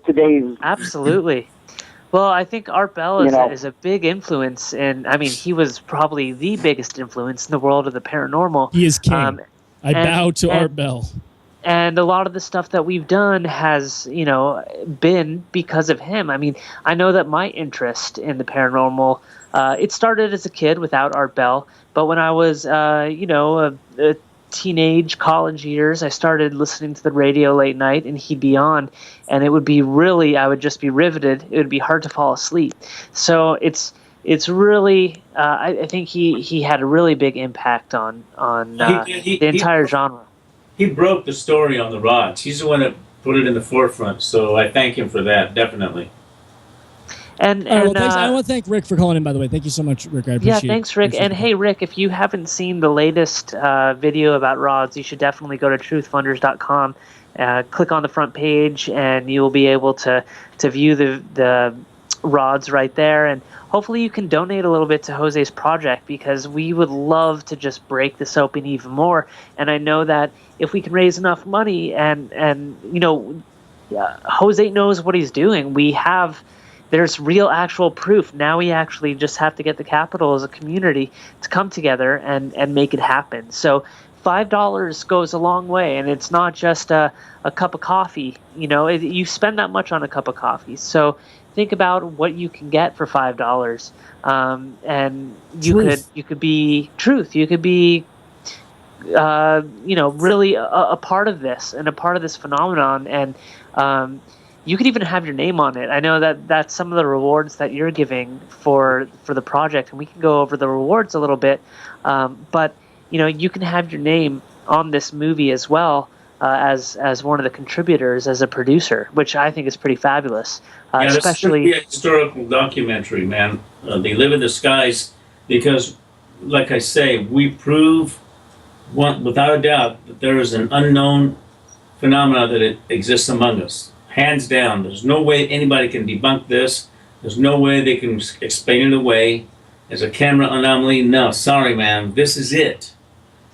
today's... Absolutely. Well, I think Art Bell is a big influence, and I mean, he was probably the biggest influence in the world of the paranormal. He is king. I bow to Art Bell. And a lot of the stuff that we've done has, been because of him. I mean, I know that my interest in the paranormal, it started as a kid without Art Bell, but when I was, a teenage college years, I started listening to the radio late night, and he'd be on, and it would be I would just be riveted. It would be hard to fall asleep. So it's really, I think he had a really big impact on the entire genre. He broke the story on the ROTS. He's the one that put it in the forefront, so I thank him for that, definitely. And thanks. I want to thank Rick for calling in, by the way. Thank you so much, Rick. I appreciate it. Yeah, thanks, Rick. And hey, Rick, if you haven't seen the latest video about rods, you should definitely go to TruthFunders.com, click on the front page, and you'll be able to view the rods right there. And hopefully you can donate a little bit to Jose's project, because we would love to just break this open even more. And I know that if we can raise enough money and Jose knows what he's doing, there's real actual proof. Now we actually just have to get the capital as a community to come together and make it happen. So $5 goes a long way, and it's not just a cup of coffee. You spend that much on a cup of coffee. So think about what you can get for $5, and you could be truth. You could be, really a part of this and a part of this phenomenon, and you could even have your name on it. I know that that's some of the rewards that you're giving for the project, and we can go over the rewards a little bit. But you can have your name on this movie as well, as one of the contributors, as a producer, which I think is pretty fabulous. Especially a historical documentary, man. They live in the skies, because, like I say, we prove without a doubt that there is an unknown phenomena that it exists among us. Hands down. There's no way anybody can debunk this. There's no way they can explain it away as a camera anomaly. No, sorry, man. This is it.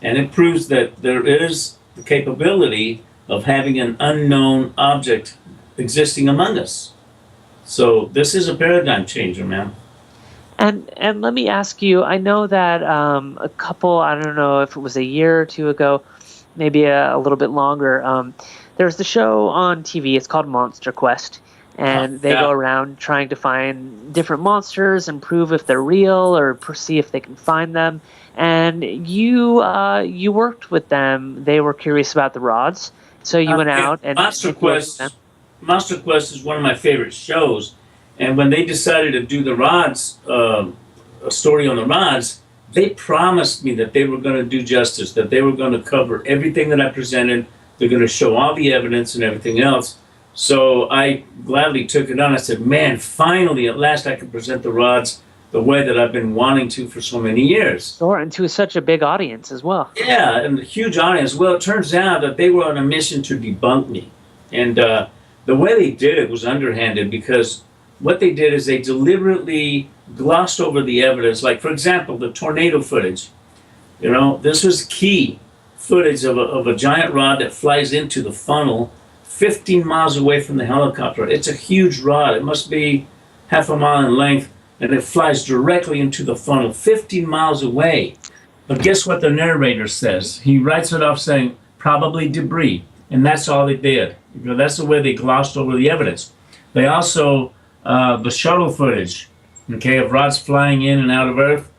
And it proves that there is the capability of having an unknown object existing among us. So this is a paradigm changer, man. And let me ask you, I know that a couple, I don't know if it was a year or two ago, maybe a little bit longer, there's the show on TV, it's called Monster Quest, and they go around trying to find different monsters and prove if they're real or see if they can find them. And you worked with them. They were curious about the rods, so you went out and Monster Quest is one of my favorite shows. And when they decided to do the rods, a story on the rods, they promised me that they were going to do justice, that they were going to cover everything that I presented. They're going to show all the evidence and everything else. So I gladly took it on. I said, man, finally, at last I can present the rods the way that I've been wanting to for so many years. Sure, and to such a big audience as well. Yeah, and a huge audience. Well, it turns out that they were on a mission to debunk me. And the way they did it was underhanded, because what they did is they deliberately glossed over the evidence. Like, for example, the tornado footage. You know, this was key footage of a giant rod that flies into the funnel 15 miles away from the helicopter. It's a huge rod. It must be half a mile in length, and it flies directly into the funnel 15 miles away. But guess what the narrator says? He writes it off saying, probably debris. And that's all they did. You know, that's the way they glossed over the evidence. They also, the shuttle footage, okay, of rods flying in and out of Earth,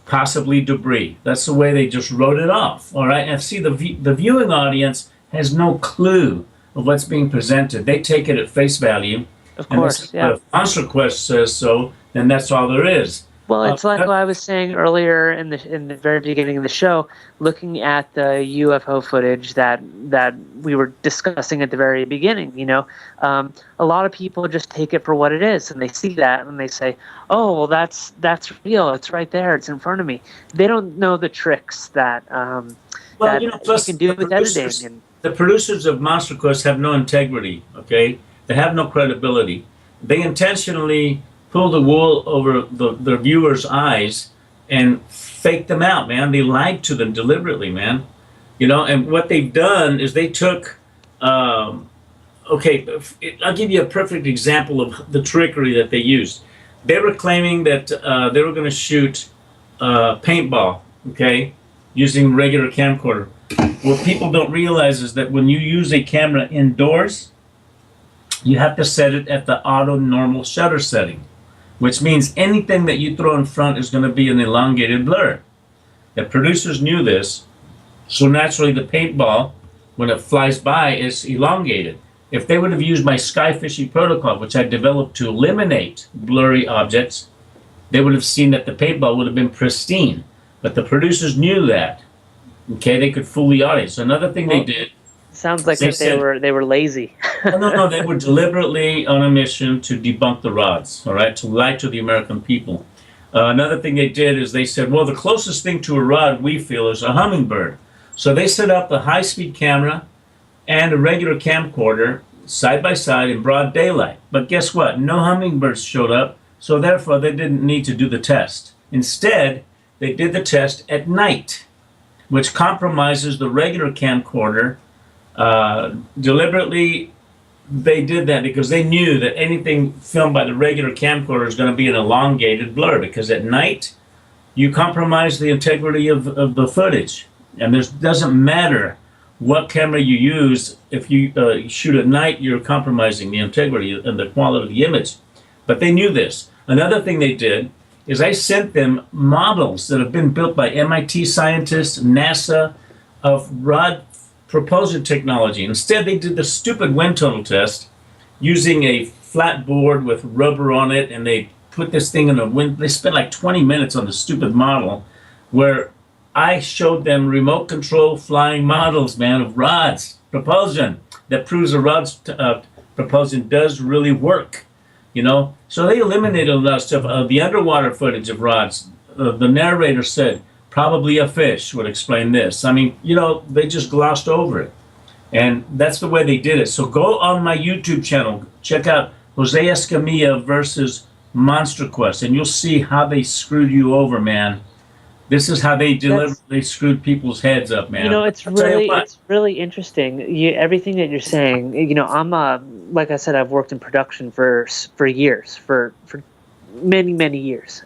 possibly debris. That's the way they just wrote it off, all right? And see, the viewing audience has no clue of what's being presented. They take it at face value. Of course, yeah. But if Monster Quest says so, then that's all there is. Well, it's like what I was saying earlier in the very beginning of the show, looking at the UFO footage that we were discussing at the very beginning. You know, a lot of people just take it for what it is, and they see that and they say, "Oh, well, that's real. It's right there. It's in front of me." They don't know the tricks that Well, you know, plus you can do with editing. And the producers of Monster Quest have no integrity. Okay, they have no credibility. They intentionally pull the wool over the viewers' eyes and fake them out, man. They lied to them deliberately, man. You know, and what they've done is they took, okay, I'll give you a perfect example of the trickery that they used. They were claiming that they were going to shoot paintball, okay, using regular camcorder. What people don't realize is that when you use a camera indoors, you have to set it at the auto normal shutter setting, which means anything that you throw in front is going to be an elongated blur. The producers knew this, so naturally the paintball, when it flies by, is elongated. If they would have used my sky fishing protocol, which I developed to eliminate blurry objects, they would have seen that the paintball would have been pristine. But the producers knew that. Okay, they could fool the audience. Another thing they did. Sounds like they were lazy. No, they were deliberately on a mission to debunk the rods, all right, to lie to the American people. Another thing they did is they said, well, the closest thing to a rod we feel is a hummingbird. So they set up a high-speed camera and a regular camcorder side by side in broad daylight. But guess what? No hummingbirds showed up, so therefore they didn't need to do the test. Instead, they did the test at night, which compromises the regular camcorder. Deliberately, they did that because they knew that anything filmed by the regular camcorder is going to be an elongated blur, because at night you compromise the integrity of the footage. And it doesn't matter what camera you use. If you shoot at night, you're compromising the integrity and the quality of the image. But they knew this. Another thing they did is I sent them models that have been built by MIT scientists, NASA, of rod propulsion technology. Instead, they did the stupid wind tunnel test using a flat board with rubber on it, and they put this thing in a wind. They spent like 20 minutes on the stupid model, where I showed them remote control flying models, man, of rods, propulsion, that proves a rod's propulsion does really work, you know? So they eliminated a lot of stuff. The underwater footage of rods, the narrator said, probably a fish would explain this. I mean, you know, they just glossed over it. And that's the way they did it. So go on my YouTube channel, check out Jose Escamilla versus Monster Quest, and you'll see how they screwed you over, man. This is how they deliberately screwed people's heads up, man. You know, it's really interesting. Everything that you're saying. You know, I'm like I said, I've worked in production for years, for many years.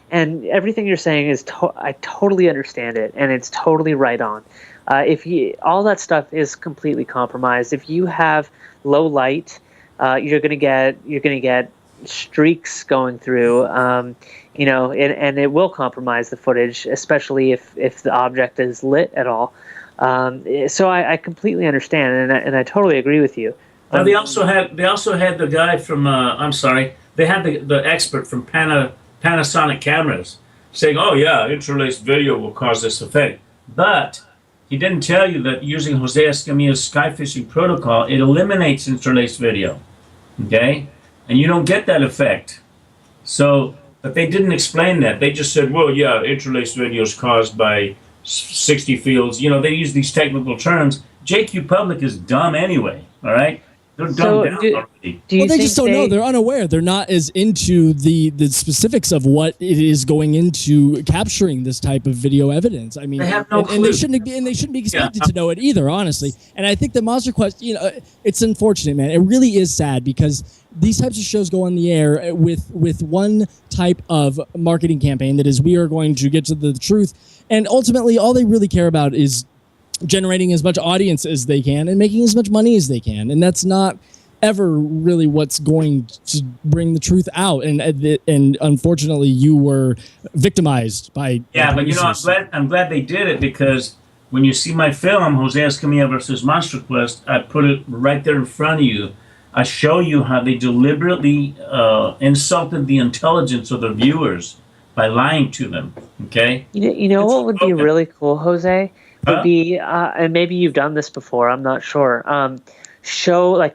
And everything you're saying is I totally understand it, and it's totally right on. All that stuff is completely compromised. If you have low light, you're gonna get streaks going through, and it will compromise the footage, especially if the object is lit at all. So I completely understand, and I totally agree with you. Well, they also had the guy from they had the expert from Panasonic cameras saying, "Oh yeah, interlaced video will cause this effect," but he didn't tell you that using Jose Escamilla's sky fishing protocol, it eliminates interlaced video. Okay, and you don't get that effect. So, but they didn't explain that. They just said, "Well, yeah, interlaced video is caused by 60 fields." They use these technical terms. JQ Public is dumb anyway. All right. They're dumbed down already. They just don't know. They're unaware. They're not as into the specifics of what it is going into capturing this type of video evidence. I mean, they have no clue. And they shouldn't be expected to know it either, honestly. And I think the Monster Quest, it's unfortunate, man. It really is sad because these types of shows go on the air with one type of marketing campaign, that is, we are going to get to the truth, and ultimately all they really care about is generating as much audience as they can and making as much money as they can, and that's not ever really what's going to bring the truth out. And unfortunately, you were victimized by. Yeah, but I'm glad they did it, because when you see my film Jose Escamilla versus Monster Quest, I put it right there in front of you. I show you how they deliberately insulted the intelligence of the viewers by lying to them. Okay. What would be really cool, Jose? Would be, and maybe you've done this before, I'm not sure,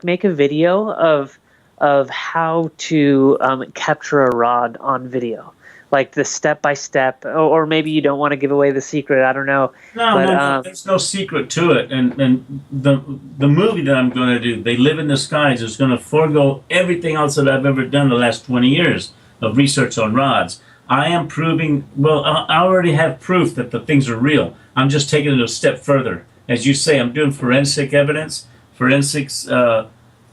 make a video of how to capture a rod on video, like the step-by-step, or maybe you don't want to give away the secret, I don't know. No, there's no secret to it, and the movie that I'm going to do, They Live in the Skies, is going to forego everything else that I've ever done the last 20 years of research on rods. I am proving, I already have proof that the things are real. I'm just taking it a step further. As you say, I'm doing forensic evidence, forensics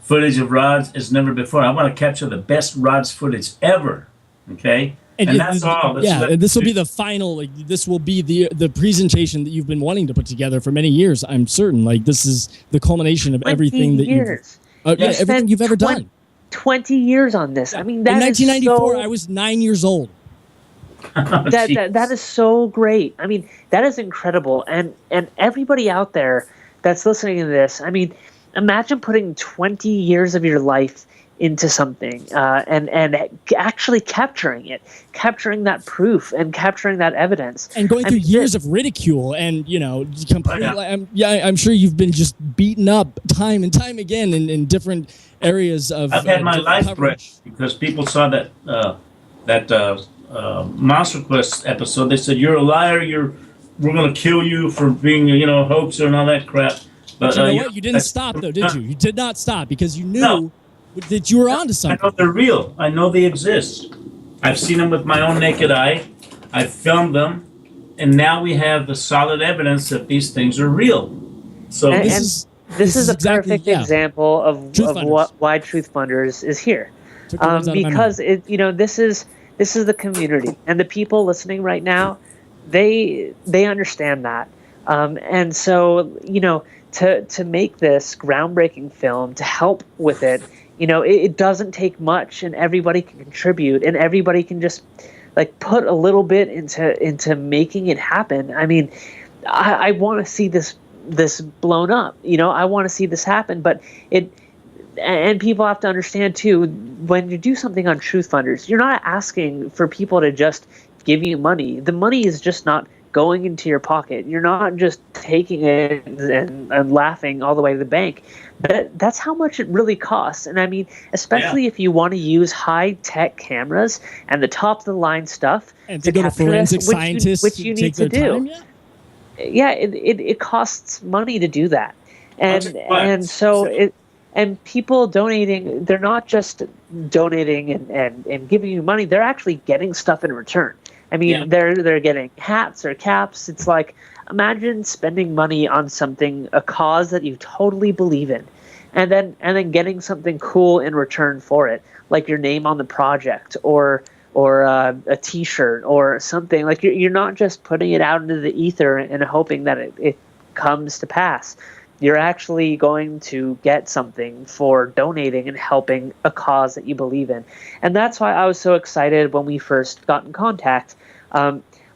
footage of rods as never before. I want to capture the best rods footage ever, okay? And that's all. This will be the final, this will be the presentation that you've been wanting to put together for many years, I'm certain. This is the culmination of everything that everything you've ever done. 20 years on this. I mean, that in 1994, I was 9 years old. That is so great. I mean, that is incredible. And everybody out there that's listening to this, I mean, imagine putting 20 years of your life into something and actually capturing that proof and capturing that evidence. And going through years of ridicule and, completely, I'm sure you've been just beaten up time and time again in different areas of I've had my life threatened because people saw that Monster Quest episode. They said, "You're a liar. We're going to kill you for being a hoaxer and all that crap." But you know what? You didn't stop though, did you? You did not stop because you knew that you were onto something. I know they're real. I know they exist. I've seen them with my own naked eye. I've filmed them, and now we have the solid evidence that these things are real. So this is a perfect example of why TruthFunders is here, because this is the community, and the people listening right now, they understand that, and so to make this groundbreaking film, to help with it, it doesn't take much, and everybody can contribute, and everybody can just put a little bit into making it happen. I mean, I want to see this blown up. I want to see this happen, but and people have to understand too, when you do something on TruthFunders, you're not asking for people to just give you money. The money is just not going into your pocket. You're not just taking it and laughing all the way to the bank. That's how much it really costs. And I mean, especially if you want to use high-tech cameras and the top-of-the-line stuff, and to go to forensic scientists, which you need to do. It costs money to do that, and so and people donating, they're not just donating and giving you money, they're actually getting stuff in return. I mean, they're getting hats or caps. It's like, imagine spending money on something, a cause that you totally believe in, and then getting something cool in return for it, like your name on the project or a T-shirt or something. Like you're not just putting it out into the ether and hoping that it comes to pass. You're actually going to get something for donating and helping a cause that you believe in. And that's why I was so excited when we first got in contact.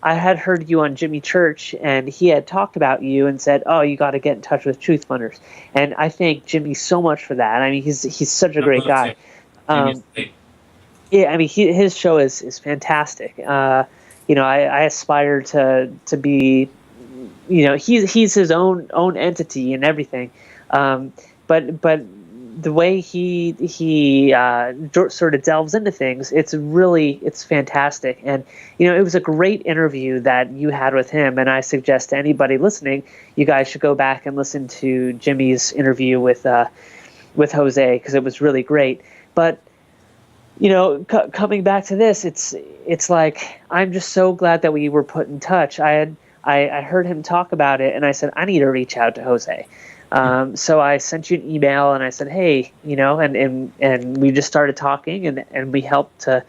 I had heard you on Jimmy Church, and he had talked about you and said, "Oh, you got to get in touch with Truth Funders." And I thank Jimmy so much for that. I mean, he's such a great guy. Yeah, I mean, his show is fantastic. I aspire to be, he's his own entity and everything. But the way he sort of delves into things, it's fantastic. And it was a great interview that you had with him. And I suggest to anybody listening, you guys should go back and listen to Jimmy's interview with Jose, because it was really great. But coming back to this, it's like, I'm just so glad that we were put in touch. I heard him talk about it, and I said, I need to reach out to Jose. So I sent you an email, and I said, hey, and we just started talking, and we helped to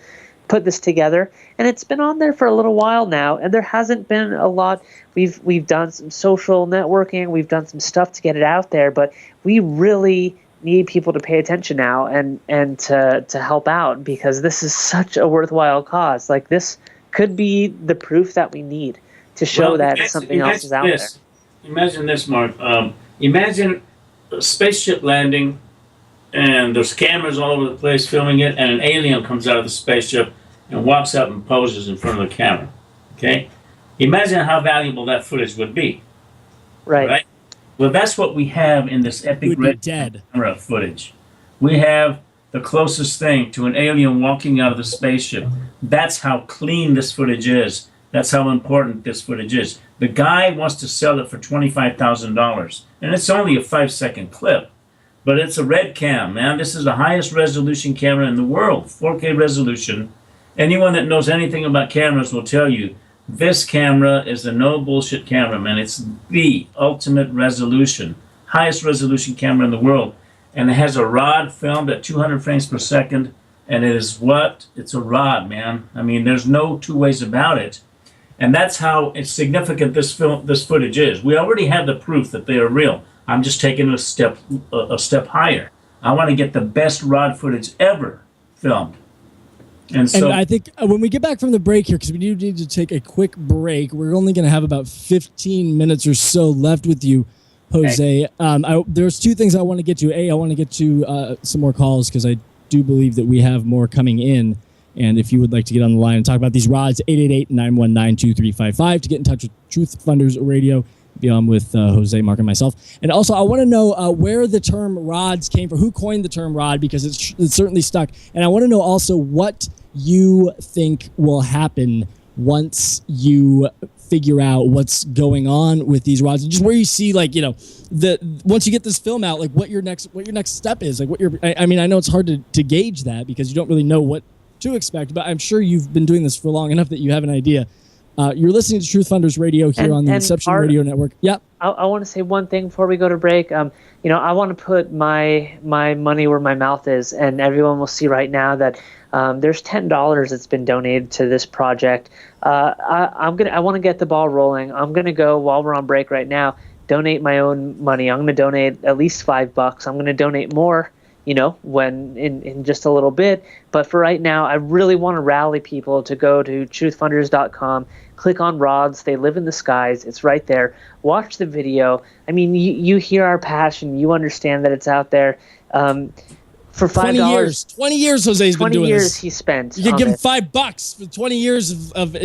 put this together. And it's been on there for a little while now, and there hasn't been a lot. We've done some social networking, we've done some stuff to get it out there, but we really need people to pay attention now and to help out, because this is such a worthwhile cause. Like, this could be the proof that we need to show that something else is out there. Imagine this, Mark. Imagine a spaceship landing, and there's cameras all over the place filming it, and an alien comes out of the spaceship and walks up and poses in front of the camera. Okay? Imagine how valuable that footage would be. Right? Well, that's what we have in this epic red camera footage. We have the closest thing to an alien walking out of the spaceship. That's how clean this footage is. That's how important this footage is. The guy wants to sell it for $25,000, and it's only a 5-second clip, but it's a red cam, man. This is the highest resolution camera in the world, 4K resolution. Anyone that knows anything about cameras will tell you this camera is a no bullshit camera, man. It's the ultimate resolution, highest resolution camera in the world, and it has a rod filmed at 200 frames per second, and it is what? It's a rod, man. I mean, there's no two ways about it. And that's how it's significant this footage is. We already have the proof that they are real. I'm just taking it a step higher. I want to get the best rod footage ever filmed. And I think when we get back from the break here, because we do need to take a quick break, we're only going to have about 15 minutes or so left with you, Jose. Okay. There's two things I want to get to. I want to get to some more calls, because I do believe that we have more coming in. And if you would like to get on the line and talk about these rods, 888-919-2355 to get in touch with Truth Funders Radio. Be on with Jose, Mark, and myself. And also, I want to know where the term rods came from. Who coined the term rod? Because it's certainly stuck. And I want to know also what you think will happen once you figure out what's going on with these rods, and just where you see, like, once you get this film out, like what your next step is. Like, I mean, I know it's hard to gauge that because you don't really know what to expect, but I'm sure you've been doing this for long enough that you have an idea. You're listening to Truth Funders Radio here on the Inception Radio Network. Yep. I want to say one thing before we go to break. I want to put my money where my mouth is, and everyone will see right now that there's $10 that's been donated to this project. I want to get the ball rolling. I'm going to go, while we're on break right now, donate my own money. I'm going to donate at least $5. I'm going to donate more, when in just a little bit. But for right now, I really want to rally people to go to truthfunders.com, click on rods. They live in the skies. It's right there. Watch the video. I mean, you hear our passion. You understand that it's out there. For $5, 20 years Jose's been doing this. 20 years he spent. You can give him $5 for 20 years of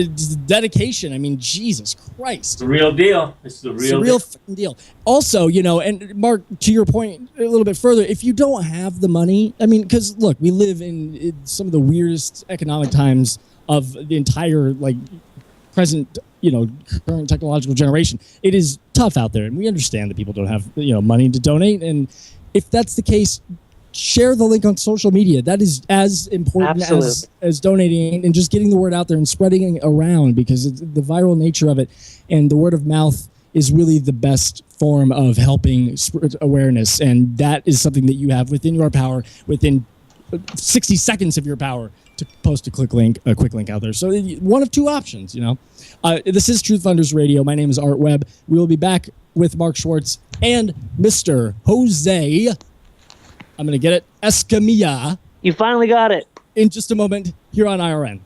dedication. I mean, Jesus Christ. It's the real deal. It's the real deal. Also, and Mark, to your point a little bit further, if you don't have the money, I mean, because look, we live in some of the weirdest economic times of the entire, present, current technological generation. It is tough out there, and we understand that people don't have, money to donate. And if that's the case, share the link on social media. That is as important as donating and just getting the word out there and spreading it around, because it's the viral nature of it and the word of mouth is really the best form of helping awareness. And that is something that you have within your power, within 60 seconds of your power, to post a quick link out there. So one of two options, you know. This is TruthFunders Radio. My name is Art Webb. We will be back with Mark Schwartz and Mr. Jose, I'm going to get it, Escamilla. You finally got it. In just a moment here on IRN.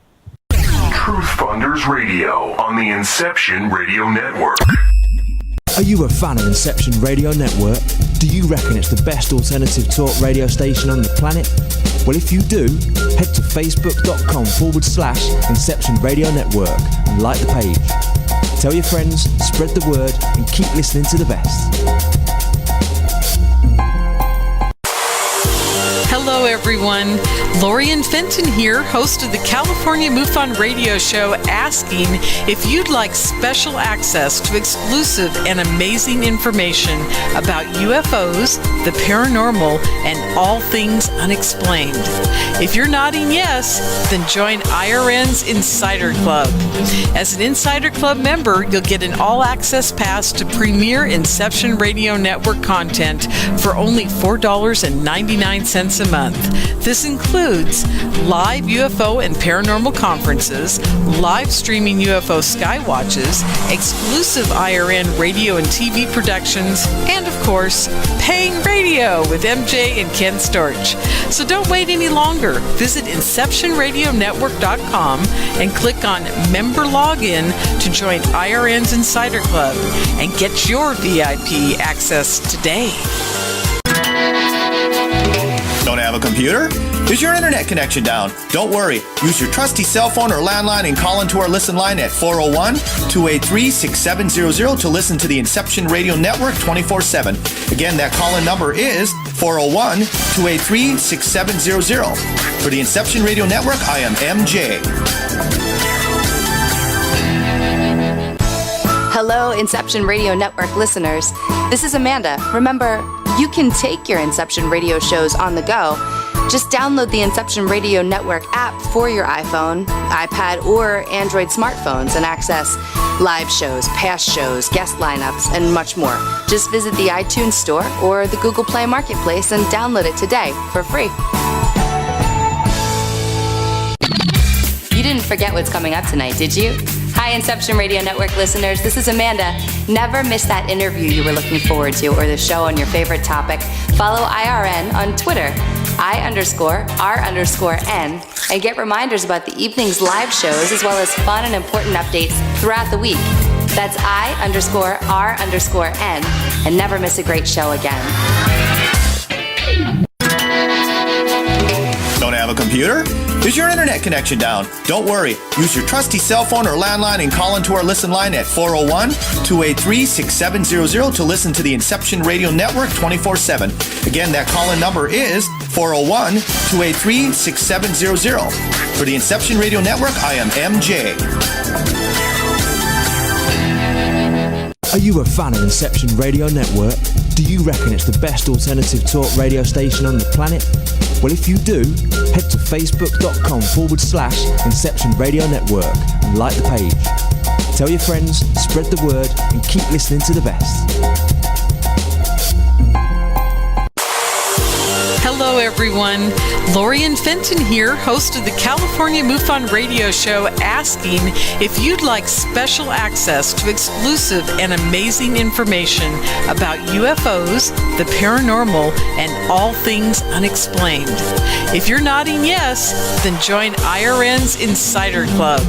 TruthFunders Radio on the Inception Radio Network. Are you a fan of Inception Radio Network? Do you reckon it's the best alternative talk radio station on the planet? Well, if you do, head to facebook.com/Inception Radio Network and like the page. Tell your friends, spread the word, and keep listening to the best. Hello, everyone. Lorian Fenton here, host of the California MUFON radio show, asking if you'd like special access to exclusive and amazing information about UFOs, the paranormal, and all things unexplained. If you're nodding yes, then join IRN's Insider Club. As an Insider Club member, you'll get an all-access pass to premier Inception Radio Network content for only $4.99 a month. This includes live UFO and paranormal conferences, live streaming UFO skywatches, exclusive IRN radio and TV productions, and of course, paying radio with MJ and Ken Storch. So don't wait any longer. Visit InceptionRadioNetwork.com and click on Member Login to join IRN's Insider Club and get your VIP access today. Don't have a computer? Is your internet connection down? Don't worry. Use your trusty cell phone or landline and call into our listen line at 401-283-6700 to listen to the Inception Radio Network 24/7. Again, that call-in number is 401-283-6700. For the Inception Radio Network, I am MJ. Hello, Inception Radio Network listeners. This is Amanda. Remember, you can take your Inception Radio shows on the go. Just download the Inception Radio Network app for your iPhone, iPad, or Android smartphones and access live shows, past shows, guest lineups, and much more. Just visit the iTunes Store or the Google Play Marketplace and download it today for free. You didn't forget what's coming up tonight, did you? Hi, Inception Radio Network listeners. This is Amanda. Never miss that interview you were looking forward to or the show on your favorite topic. Follow IRN on Twitter, I_R_N, and get reminders about the evening's live shows as well as fun and important updates throughout the week. That's I_R_N, and never miss a great show again. Don't have a computer? Is your internet connection down? Don't worry. Use your trusty cell phone or landline and call into our listen line at 401-283-6700 to listen to the Inception Radio Network 24/7. Again, that call-in number is 401-283-6700. For the Inception Radio Network, I am MJ. Are you a fan of Inception Radio Network? Do you reckon it's the best alternative talk radio station on the planet? Well, if you do, head to facebook.com/Inception Radio Network and like the page. Tell your friends, spread the word, and keep listening to the best. Hello, everyone. Lorian Fenton here, host of the California MUFON radio show, asking if you'd like special access to exclusive and amazing information about UFOs, the paranormal, and all things unexplained. If you're nodding yes, then join IRN's Insider Club.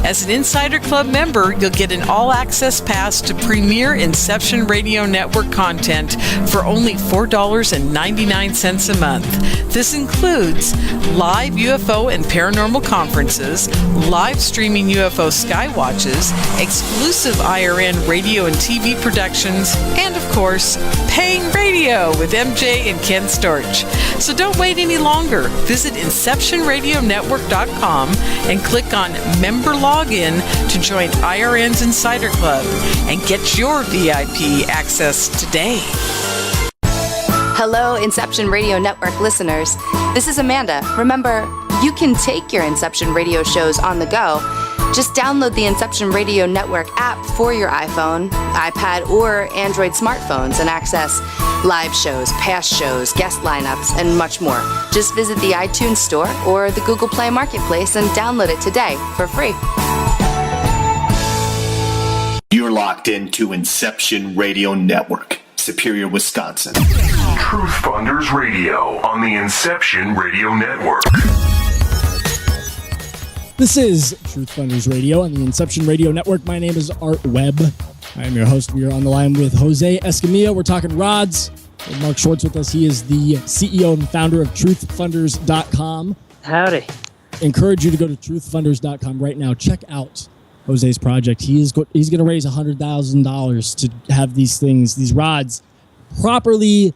As an Insider Club member, you'll get an all-access pass to premier Inception Radio Network content for only $4.99 a month. This includes live UFO and paranormal conferences, live streaming UFO skywatches, exclusive IRN radio and TV productions, and of course, paying radio with MJ and Ken Storch. So don't wait any longer. Visit InceptionRadioNetwork.com and click on Member Login to join IRN's Insider Club and get your VIP access today. Hello, Inception Radio Network listeners. This is Amanda. Remember, you can take your Inception Radio shows on the go. Just download the Inception Radio Network app for your iPhone, iPad, or Android smartphones and access live shows, past shows, guest lineups, and much more. Just visit the iTunes Store or the Google Play Marketplace and download it today for free. You're locked into Inception Radio Network, Superior, Wisconsin. TruthFunders Radio on the Inception Radio Network. This is TruthFunders Radio on the Inception Radio Network. My name is Art Webb. I am your host. We are on the line with Jose Escamilla. We're talking rods. And Mark Schwartz with us. He is the CEO and founder of TruthFunders.com. Howdy. Encourage you to go to TruthFunders.com right now. Check out Jose's project. He's going to raise $100,000 to have these rods properly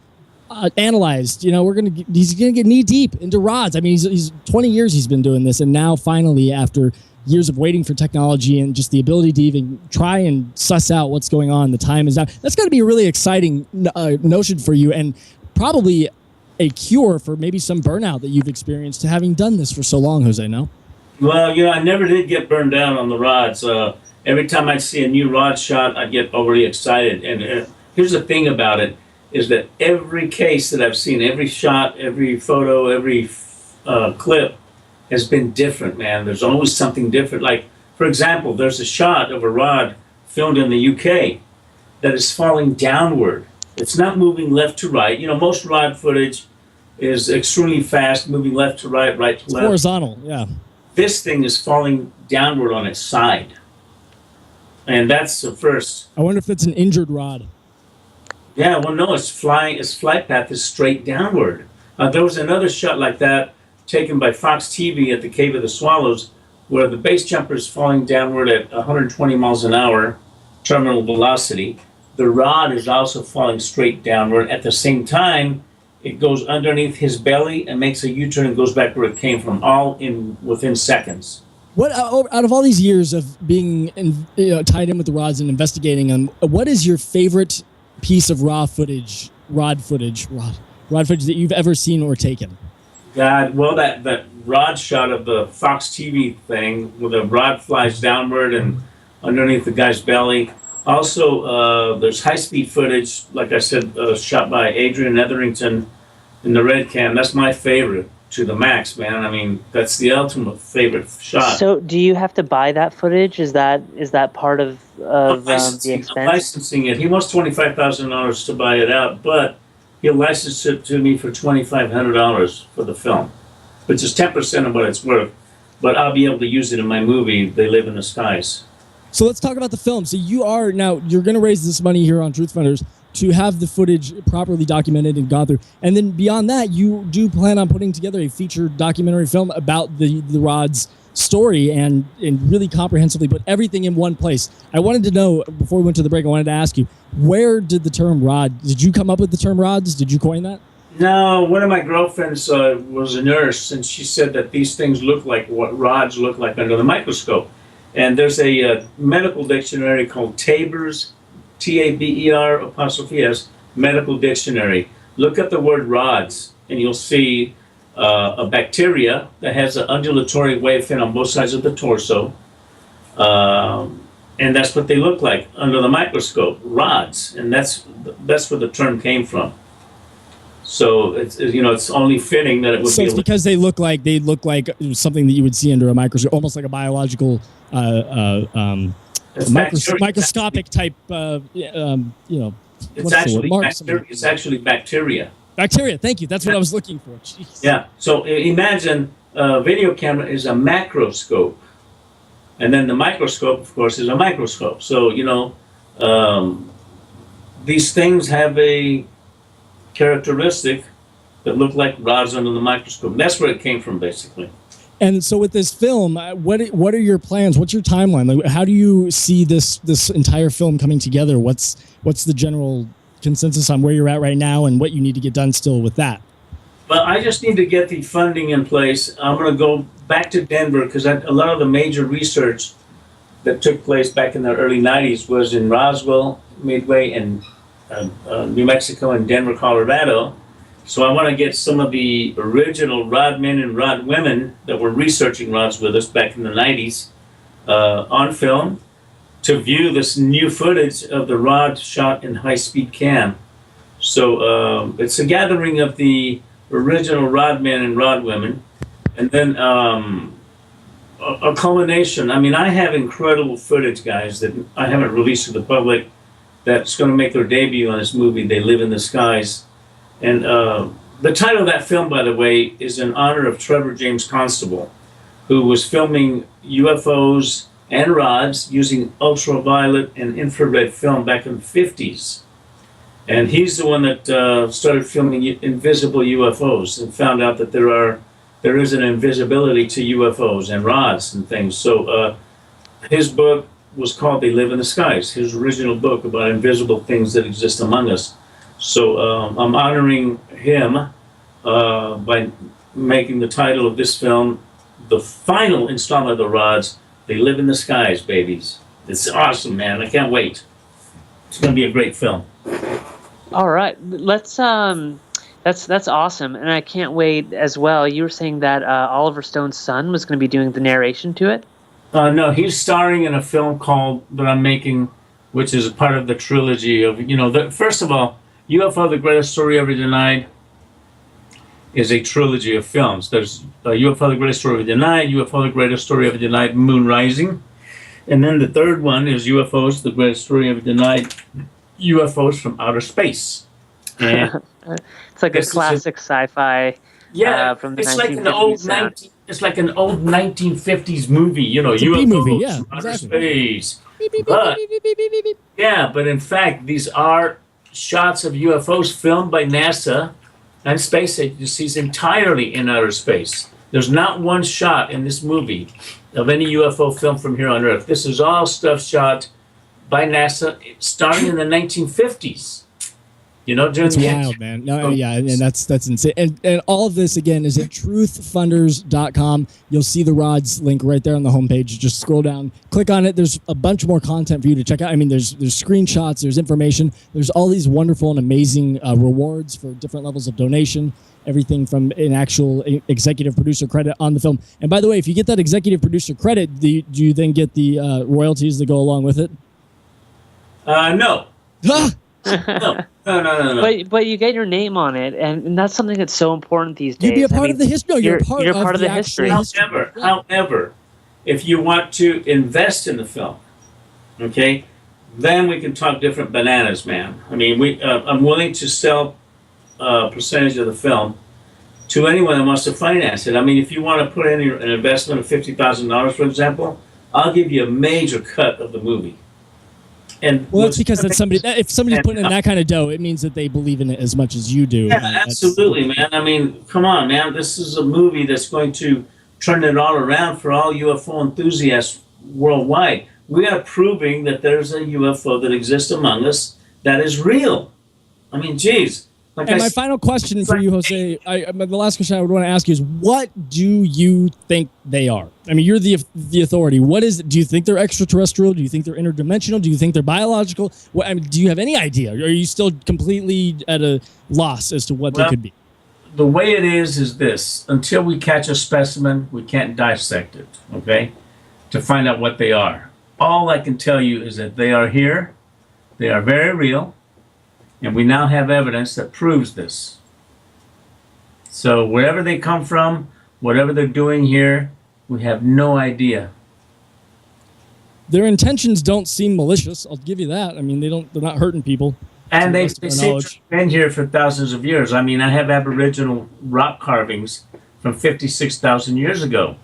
analyzed. He's going to get knee deep into rods. I mean, he's 20 years he's been doing this, and now finally, after years of waiting for technology and just the ability to even try and suss out what's going on, the time is now. That's got to be a really exciting notion for you, and probably a cure for maybe some burnout that you've experienced to having done this for so long, Jose, no? Well, I never did get burned down on the rods. Every time I'd see a new rod shot, I'd get overly excited. And here's the thing about it, is that every case that I've seen, every shot, every photo, every clip has been different, man. There's always something different. Like, for example, there's a shot of a rod filmed in the UK that is falling downward. It's not moving left to right. Most rod footage is extremely fast, moving left to right, right to left. Horizontal, yeah. This thing is falling downward on its side. And that's the first. I wonder if it's an injured rod. Yeah, well, no, its flight path is straight downward. There was another shot like that taken by Fox TV at the Cave of the Swallows, where the base jumper is falling downward at 120 miles an hour, terminal velocity. The rod is also falling straight downward. At the same time, it goes underneath his belly and makes a U-turn and goes back where it came from, all within within seconds. What out of all these years of being tied in with the rods and investigating them, what is your favorite piece of rod footage that you've ever seen or taken? God, well, that rod shot of the Fox TV thing where the rod flies downward and underneath the guy's belly. Also, there's high-speed footage, like I said, shot by Adrian Etherington in the Red Cam. That's my favorite to the max, man. I mean, that's the ultimate favorite shot. So, do you have to buy that footage? Is that part of the expense? I'm licensing it. He wants $25,000 to buy it out, but he'll license it to me for $2,500 for the film, which is 10% of what it's worth. But I'll be able to use it in my movie, They Live in the Skies. So let's talk about the film. So you're going to raise this money here on TruthFunders to have the footage properly documented and gone through. And then beyond that, you do plan on putting together a feature documentary film about the rod's story and really comprehensively put everything in one place. I wanted to know, before we went to the break, I wanted to ask you, where did the term rod, did you come up with the term rods? Did you coin that? No, one of my girlfriends was a nurse, and she said that these things look like what rods look like under the microscope. And there's a medical dictionary called Taber's, TABER''S, medical dictionary. Look at the word rods, and you'll see a bacteria that has an undulatory wave fin on both sides of the torso. And that's what they look like under the microscope, rods. And that's where the term came from. So it's only fitting that it would be. So it's because they look like something that you would see under a microscope, almost like a biological, microscopic type. It's actually bacteria. It's actually bacteria. Bacteria. Thank you. That's what I was looking for. Jeez. Yeah. So imagine a video camera is a macroscope, and then the microscope, of course, is a microscope. So these things have a characteristic that look like rods under the microscope. That's where it came from, basically. And so with this film, what are your plans? What's your timeline? Like, how do you see this entire film coming together? What's the general consensus on where you're at right now and what you need to get done still with that? Well, I just need to get the funding in place. I'm going to go back to Denver because a lot of the major research that took place back in the early 90s was in Roswell, Midway, and New Mexico and Denver, Colorado. So I want to get some of the original rod men and rod women that were researching rods with us back in the 90s on film to view this new footage of the rod shot in high-speed cam. So it's a gathering of the original rod men and rod women, and then a culmination. I mean, I have incredible footage, guys, that I haven't released to the public that's going to make their debut on this movie, They Live in the Skies. And the title of that film, by the way, is in honor of Trevor James Constable, who was filming UFOs and rods using ultraviolet and infrared film back in the 50s. And he's the one that started filming invisible UFOs and found out that there is an invisibility to UFOs and rods and things. So his book was called They Live in the Skies, his original book about invisible things that exist among us. So I'm honoring him by making the title of this film the final installment of the rods, They Live in the Skies, babies. It's awesome, man. I can't wait. It's going to be a great film. All right, let's that's awesome, and I can't wait as well. You were saying that Oliver Stone's son was going to be doing the narration to it? No, he's starring in a film that I'm making, which is part of the trilogy of, first of all, UFO, The Greatest Story Ever Denied is a trilogy of films. There's UFO, The Greatest Story Ever Denied, UFO, The Greatest Story Ever Denied, Moon Rising, and then the third one is UFOs, The Greatest Story Ever Denied, UFOs from Outer Space. And it's like a classic sci-fi. Yeah, from the it's like an old 1950s movie, It's a UFOs B-movie, yeah, from outer exactly. space. But in fact, these are shots of UFOs filmed by NASA and space agencies entirely in outer space. There's not one shot in this movie of any UFO film from here on Earth. This is all stuff shot by NASA starting in the 1950s. During it's wild, man. No, yeah, and that's insane. And all of this again is at truthfunders.com. You'll see the rods link right there on the homepage. Just scroll down, click on it. There's a bunch more content for you to check out. I mean, there's screenshots, there's information, there's all these wonderful and amazing rewards for different levels of donation. Everything from an actual executive producer credit on the film. And by the way, if you get that executive producer credit, do you then get the royalties that go along with it? No. No. But you get your name on it, and that's something that's so important these days. You'd be a part of the history. No, you're part of the history. However, if you want to invest in the film, okay, then we can talk different bananas, man. I mean, I'm willing to sell a percentage of the film to anyone that wants to finance it. I mean, if you want to put in an investment of $50,000, for example, I'll give you a major cut of the movie. And that's because if somebody's putting in that kind of dough, it means that they believe in it as much as you do. Yeah, absolutely, man. I mean, come on, man. This is a movie that's going to turn it all around for all UFO enthusiasts worldwide. We are proving that there's a UFO that exists among us that is real. I mean, geez. And my final question for you, Jose, the last question I would want to ask you is, what do you think they are? I mean, you're the authority. Do you think they're extraterrestrial? Do you think they're interdimensional? Do you think they're biological? Do you have any idea? Or are you still completely at a loss as to what they could be? The way it is this. Until we catch a specimen, we can't dissect it, okay, to find out what they are. All I can tell you is that they are here. They are very real. And we now have evidence that proves this. So wherever they come from, whatever they're doing here, we have no idea. Their intentions don't seem malicious. I'll give you that. I mean, they're not hurting people. And they seem to have been here for thousands of years. I mean, I have Aboriginal rock carvings from 56,000 years ago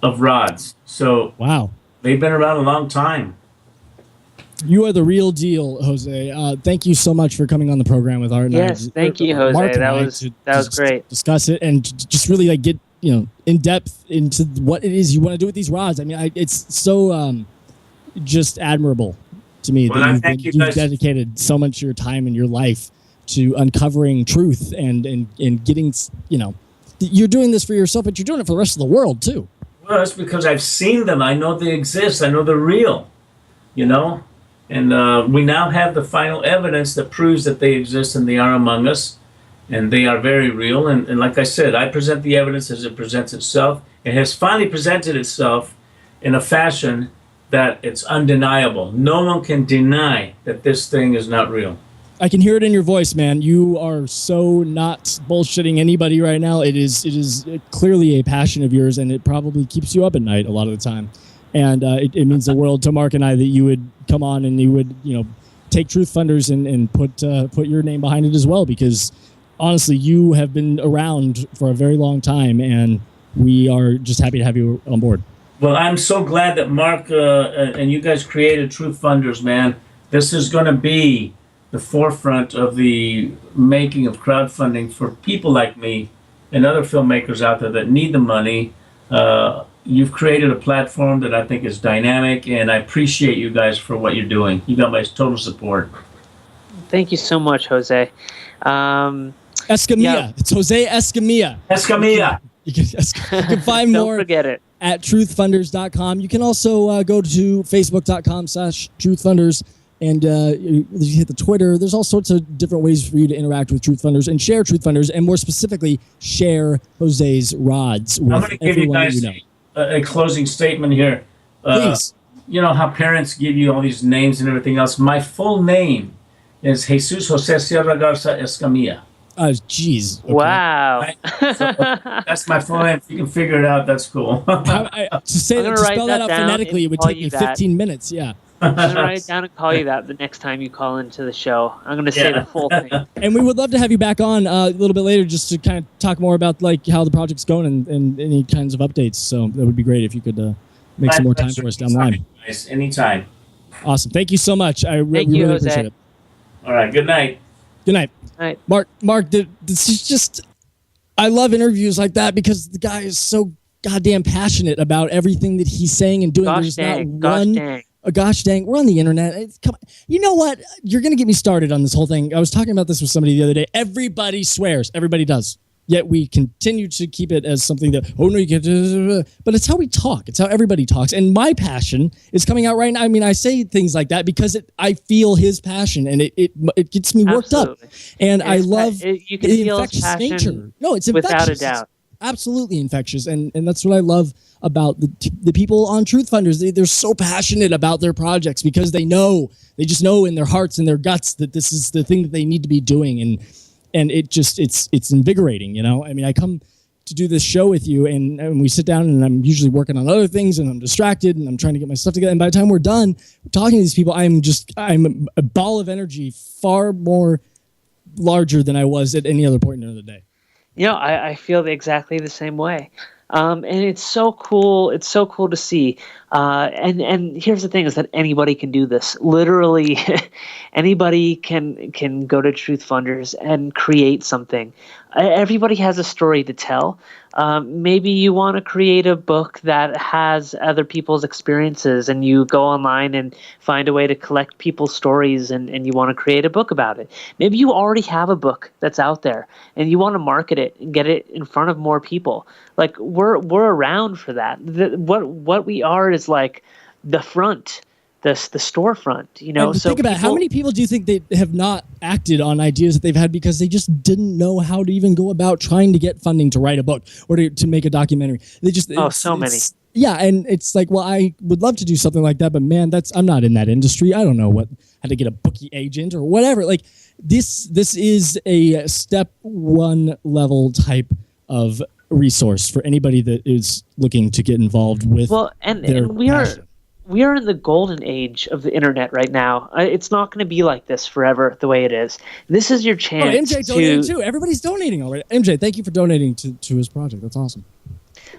of rods. So wow, they've been around a long time. You are the real deal, Jose. Thank you so much for coming on the program with Art. Yes, thank you, Jose. That was great. Discuss it and just really get in depth into what it is you want to do with these rods. I mean, it's so just admirable to me that you've dedicated so much of your time and your life to uncovering truth and getting you're doing this for yourself, but you're doing it for the rest of the world too. Well, that's because I've seen them. I know they exist. I know they're real. And we now have the final evidence that proves that they exist and they are among us, and they are very real. And like I said, I present the evidence as it presents itself. It has finally presented itself in a fashion that it's undeniable. No one can deny that this thing is not real. I can hear it in your voice, man. You are so not bullshitting anybody right now. It is clearly a passion of yours, and it probably keeps you up at night a lot of the time. And it means the world to Mark and I that you would come on and you would, take Truth Funders and put your name behind it as well, because honestly, you have been around for a very long time, and we are just happy to have you on board. Well, I'm so glad that Mark and you guys created Truth Funders, man. This is going to be the forefront of the making of crowdfunding for people like me and other filmmakers out there that need the money. You've created a platform that I think is dynamic, and I appreciate you guys for what you're doing. You got my total support. Thank you so much, Jose. Escamilla. Yeah. It's Jose Escamilla. Escamilla. You can find Don't more forget it. at truthfunders.com. You can also go to facebook.com/truthfunders, and you hit the Twitter. There's all sorts of different ways for you to interact with Truth Funders and share Truth Funders, and more specifically, share Jose's rods with I'm going to give you everyone guys a closing statement here. Please. You know how parents give you all these names and everything else. My full name is Jesus Jose Sierra Garza Escamilla. Jeez. Okay. Wow. So that's my full name. If you can figure it out, that's cool. To spell that out phonetically, it would take me 15 minutes. Yeah. Just write it down and call you that the next time you call into the show. I'm going to say the full thing. And we would love to have you back on a little bit later just to kind of talk more about like how the project's going and any kinds of updates. So that would be great if you could make some more time for us down the line. Nice. Anytime. Awesome. Thank you so much. I really appreciate it. All right. Good night. Good night. All right. Mark, this is just, I love interviews like that because the guy is so goddamn passionate about everything that he's saying and doing. Gosh dang. Gosh dang, we're on the internet. Come on. You know what? You're going to get me started on this whole thing. I was talking about this with somebody the other day. Everybody swears. Everybody does. Yet we continue to keep it as something that, oh, no, you can't. But it's how we talk. It's how everybody talks. And my passion is coming out right now. I mean, I say things like that because I feel his passion, and it gets me worked up. And I love you can the feel infectious passion nature. No, it's infectious. Without a doubt. Absolutely infectious, and that's what I love about the people on Truth Funders. They're so passionate about their projects because they just know in their hearts and their guts that this is the thing that they need to be doing, and it's invigorating. You know, I mean, I come to do this show with you, and we sit down, and I'm usually working on other things, and I'm distracted, and I'm trying to get my stuff together. And by the time we're done talking to these people, I'm a ball of energy, far more larger than I was at any other point in the day. You know, I feel exactly the same way. And it's so cool. It's so cool to see. And here's the thing is that anybody can do this. Literally, anybody can go to Truth Funders and create something. Everybody has a story to tell. Maybe you want to create a book that has other people's experiences, and you go online and find a way to collect people's stories, and you want to create a book about it. Maybe you already have a book that's out there, and you want to market it and get it in front of more people. Like we're around for that. What we are is like the front. The storefront, you know. So think about how many people do you think they have not acted on ideas that they've had because they just didn't know how to even go about trying to get funding to write a book or to make a documentary. They just so many. Yeah, and it's like, well, I would love to do something like that, but man, I'm not in that industry. I don't know how to get a bookie agent or whatever. Like this is a step one level type of resource for anybody that is looking to get involved with. Well, and we are in the golden age of the internet right now. It's not going to be like this forever the way it is. This is your chance. MJ donated too. Everybody's donating already. MJ, thank you for donating to his project. That's awesome.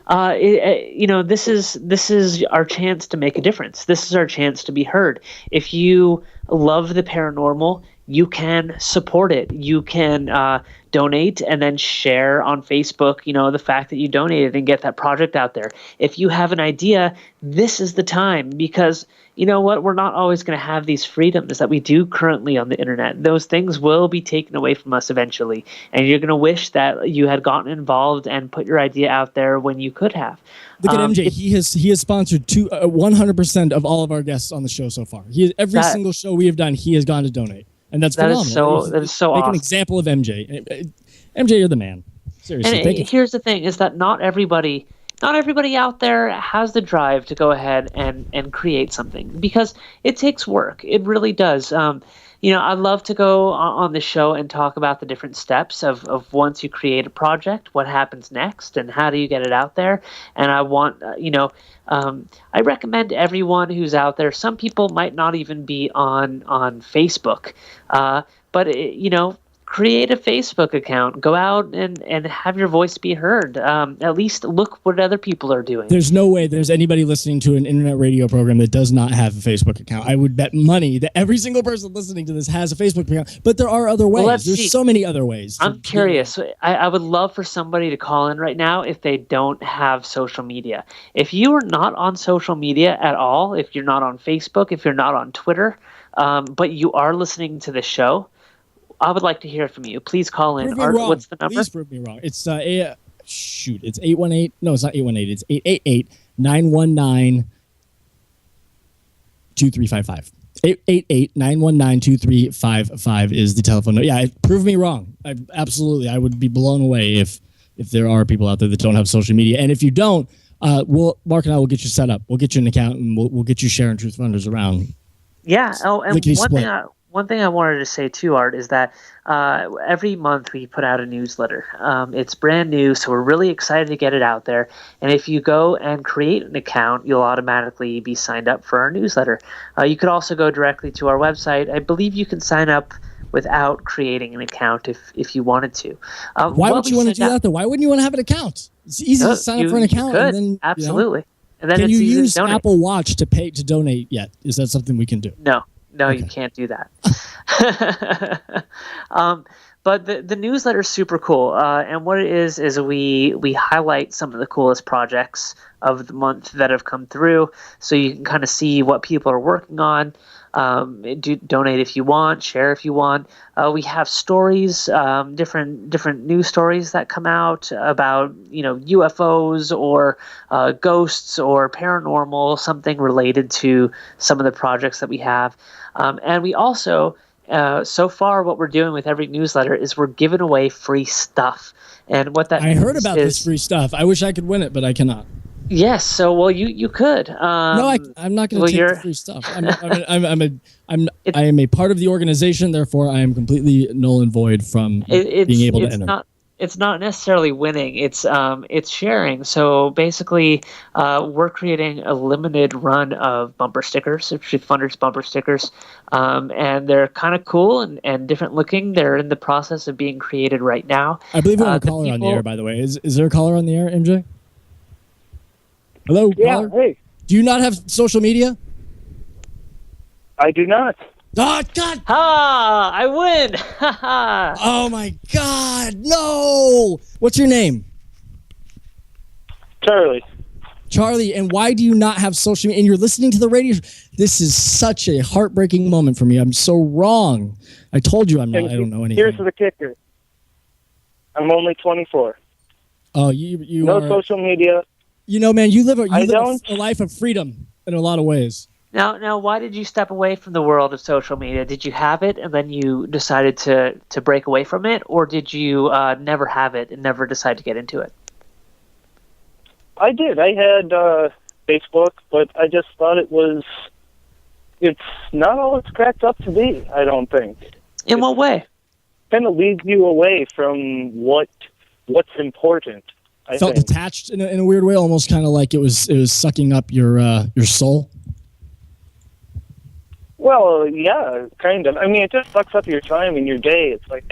You know, this is our chance to make a difference. This is our chance to be heard. If you love the paranormal, you can support it. You can donate and then share on Facebook, you know, the fact that you donated and get that project out there. If you have an idea, this is the time, because you know what? We're not always going to have these freedoms that we do currently on the internet. Those things will be taken away from us eventually, and you're going to wish that you had gotten involved and put your idea out there when you could have. Look at MJ. He has sponsored 100% of all of our guests on the show so far. Every single show we have done, he has gone to donate. And that's phenomenal. That is so Make awesome. An example of MJ. MJ, you're the man. Seriously, and here's the thing: is that not everybody not everybody out there has the drive to go ahead and create something, because it takes work. It really does. I love to go on the show and talk about the different steps of once you create a project, what happens next, and how do you get it out there. And I want, I recommend everyone who's out there. Some people might not even be on Facebook, but create a Facebook account. Go out and have your voice be heard. At least look what other people are doing. There's no way there's anybody listening to an internet radio program that does not have a Facebook account. I would bet money that every single person listening to this has a Facebook account, but there are other ways. There's so many other ways. I'm curious. I would love for somebody to call in right now if they don't have social media. If you are not on social media at all, if you're not on Facebook, if you're not on Twitter, but you are listening to the show, I would like to hear from you. Please call in. What's the number? Please prove me wrong. It's it's 818. No, it's not 818. It's 888-919-2355. 888-919-2355 is the telephone number. Yeah, prove me wrong. I would be blown away if there are people out there that don't have social media. And if you don't, Mark and I will get you set up. We'll get you an account, and we'll get you sharing Truth Funders around. Yeah. Oh, and one thing I wanted to say too, Art, is that every month we put out a newsletter. It's brand new, so we're really excited to get it out there. And if you go and create an account, you'll automatically be signed up for our newsletter. You could also go directly to our website. I believe you can sign up without creating an account if you wanted to. Why would you want to do that, though? Why wouldn't you want to have an account? It's easy to sign up for an account. You could, and then, absolutely. And then can it's you easy use to donate. Apple Watch to donate yet? Is that something we can do? No, Okay. you can't do that. But the newsletter is super cool. And what it is we highlight some of the coolest projects of the month that have come through, so you can kind of see what people are working on. Donate if you want, share if you want. We have stories, different news stories that come out about UFOs or ghosts or paranormal, something related to some of the projects that we have. And we also, so far, what we're doing with every newsletter is we're giving away free stuff. And what that I heard about this free stuff. I wish I could win it, but I cannot. Yes, so you could. No, I'm not going to take the free stuff. I am a part of the organization, therefore I am completely null and void from being able to enter. It's not necessarily winning. It's sharing. So basically, we're creating a limited run of bumper stickers, Truth Funders bumper stickers, and they're kind of cool and different looking. They're in the process of being created right now. I believe we have a caller on the air, by the way. Is there a caller on the air, MJ? Hello, yeah, caller? Hey. Do you not have social media? I do not. Oh, God! Ha! I win! Oh, my God! No! What's your name? Charlie. Charlie, and why do you not have social media? And you're listening to the radio. This is such a heartbreaking moment for me. I'm so wrong. I told you I don't know anything. Here's the kicker. I'm only 24. Oh, you no are... social media. Man, you live a life of freedom in a lot of ways. Now, why did you step away from the world of social media? Did you have it and then you decided to break away from it, or did you never have it and never decide to get into it? I did. I had Facebook, but I just thought it's not all it's cracked up to be, I don't think. In what way? Kind of leads you away from what's important. I felt think. Detached in a weird way, almost kind of like it was sucking up your soul. Well, yeah, kind of. I mean, it just sucks up your time and your day. It's like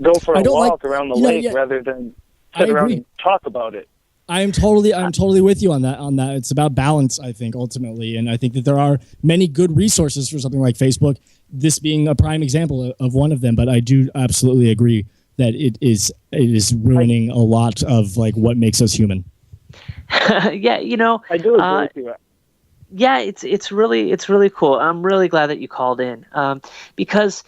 go for a walk around the lake rather than sit around and talk about it. I'm totally with you on that. It's about balance, I think, ultimately, and I think that there are many good resources for something like Facebook. This being a prime example of one of them, but I do absolutely agree that it is ruining a lot of like what makes us human. Yeah, I do agree with you. Yeah, it's really cool. I'm really glad that you called in, because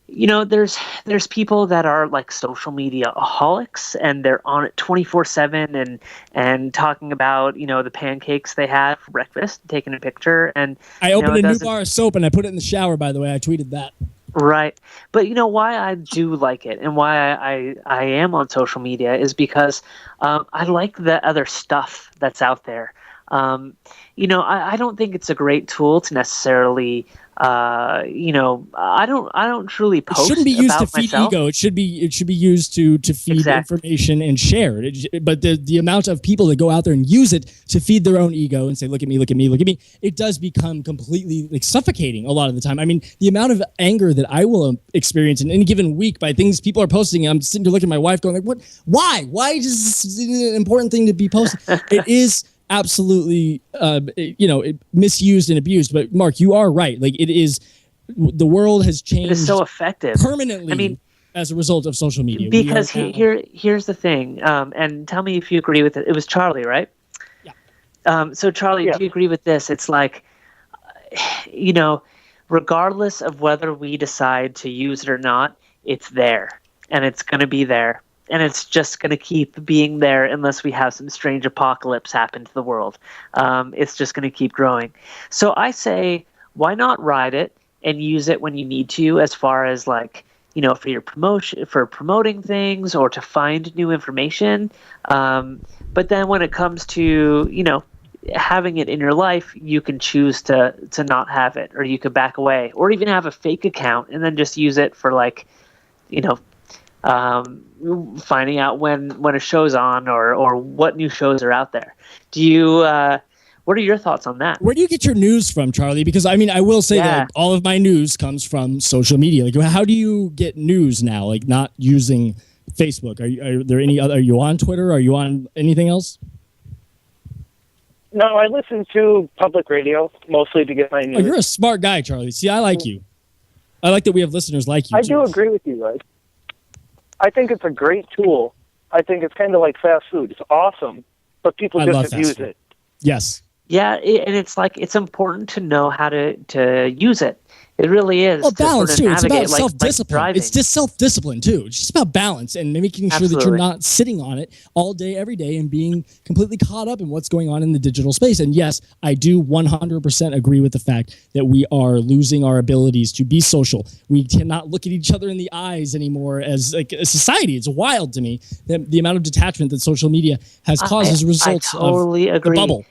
there's people that are like social media aholics and they're on it 24/7 and talking about the pancakes they had for breakfast, taking a picture, and I opened a new bar of soap and I put it in the shower. By the way, I tweeted that. Right. But you know why I do like it and why I am on social media is because I like the other stuff that's out there. I don't think it's a great tool to necessarily I don't truly post. It shouldn't be used to about feed myself. ego. It should be used to feed information and share it. But the amount of people that go out there and use it to feed their own ego and say, look at me, look at me, look at me, it does become completely suffocating a lot of the time. I mean, the amount of anger that I will experience in any given week by things people are posting, I'm sitting there looking at my wife going like, what? Why is this an important thing to be posted? It is absolutely misused and abused. But Mark, you are right. Like, it is, the world has changed. It is so effective permanently. I mean, as a result of social media. Because here's the thing, and tell me if you agree with it. It was Charlie, right? Yeah. So Charlie, do you agree with this? It's like, regardless of whether we decide to use it or not, it's there, and it's going to be there. And it's just going to keep being there unless we have some strange apocalypse happen to the world. It's just going to keep growing. So I say, why not ride it and use it when you need to, as far as for your promotion, for promoting things or to find new information. But then when it comes to, having it in your life, you can choose to not have it, or you could back away, or even have a fake account and then just use it for finding out when a show's on or what new shows are out there. Do you what are your thoughts on that? Where do you get your news from, Charlie? Because I mean, I will say that all of my news comes from social media. Like, how do you get news now? Like, not using Facebook? Are there any other? Are you on Twitter? Are you on anything else? No, I listen to public radio mostly to get my news. Oh, you're a smart guy, Charlie. See, I like you. I like that we have listeners like you. I do agree with you, guys. I think it's a great tool. I think it's kind of like fast food. It's awesome, but people just abuse it. Yes. Yeah, and it's like, it's important to know how to use it. It really is. Well, balance too. It's about self-discipline. Like it's just self-discipline too. It's just about balance and making sure that you're not sitting on it all day, every day, and being completely caught up in what's going on in the digital space. And yes, I do 100% agree with the fact that we are losing our abilities to be social. We cannot look at each other in the eyes anymore as like a society. It's wild to me the amount of detachment that social media has caused as a result of the bubble.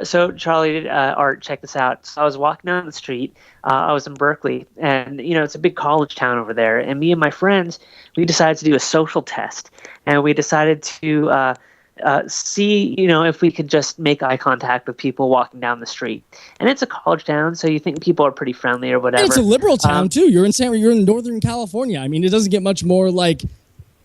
So Charlie, Art, check this out. So I was walking down the street. I was in Berkeley, and it's a big college town over there. And me and my friends, we decided to do a social test, and we decided to see, if we could just make eye contact with people walking down the street. And it's a college town, so you think people are pretty friendly or whatever. And it's a liberal town too. You're in Northern California. I mean, it doesn't get much more like,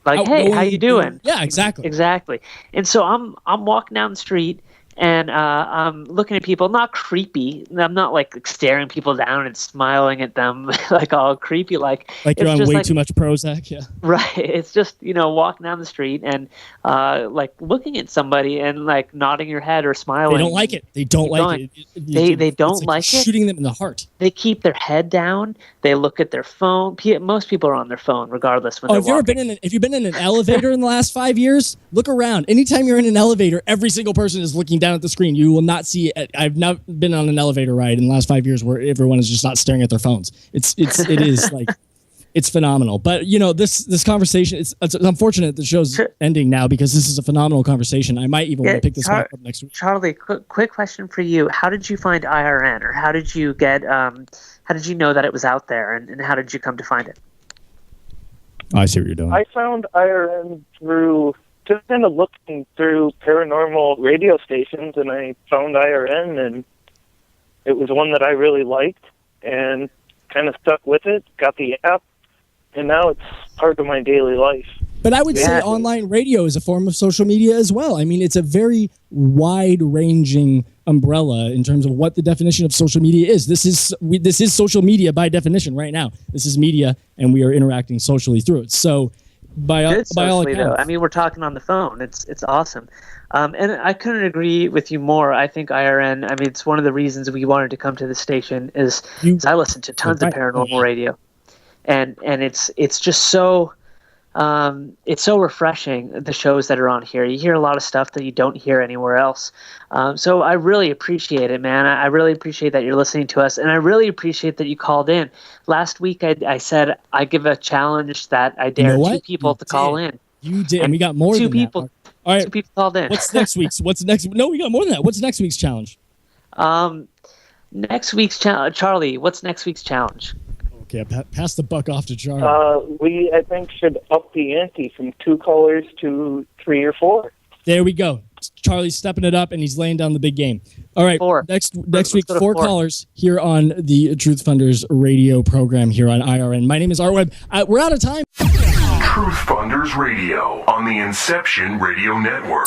hey, how you doing? Yeah, exactly. Exactly. And so I'm walking down the street. And I'm looking at people, not creepy. I'm not like staring people down and smiling at them like all creepy. Like you're on way too much Prozac, yeah. Right. It's just, walking down the street and like looking at somebody and like nodding your head or smiling. They don't like it. They don't like it. They don't like it. Shooting them in the heart. They keep their head down. They look at their phone. Most people are on their phone regardless when they're walking. If you've been in an elevator in the last 5 years, look around. Anytime you're in an elevator, every single person is looking down at the screen. You will not see it. I've not been on an elevator ride in the last 5 years where everyone is just not staring at their phones. It is like, it's phenomenal. But this conversation, it's unfortunate the show's ending now because this is a phenomenal conversation. I might even want to pick this back up next week. Charlie, quick question for you. How did you find IRN, or how did you get how did you know that it was out there, and how did you come to find it? I see what you're doing. I found IRN through just kind of looking through paranormal radio stations, and I found IRN, and it was one that I really liked and kind of stuck with it, got the app, and now it's part of my daily life. But I would say online radio is a form of social media as well. I mean, it's a very wide-ranging umbrella in terms of what the definition of social media is. This is social media by definition right now. This is media, and we are interacting socially through it. So by all accounts, I mean, we're talking on the phone. It's awesome. And I couldn't agree with you more. I think IRN, I mean, it's one of the reasons we wanted to come to the station is I listen to tons of paranormal radio. And it's just so it's so refreshing, the shows that are on here. You hear a lot of stuff that you don't hear anywhere else. So I really appreciate it, man. I really appreciate that you're listening to us, and I really appreciate that you called in. Last week I said I give a challenge that I dare two people to call in. You did, and we got more than people. That. All right, 2 people called in. What's next week's? No, we got more than that. What's next week's challenge? Next week's challenge, Charlie. What's next week's challenge? Okay, pass the buck off to Charlie. We, I think, should up the ante from 2 callers to 3 or 4. There we go. Charlie's stepping it up, and he's laying down the big game. All right, 4. Next week, 4 callers here on the Truth Funders radio program here on IRN. My name is Art Webb. We're out of time. Truth Funders Radio on the Inception Radio Network.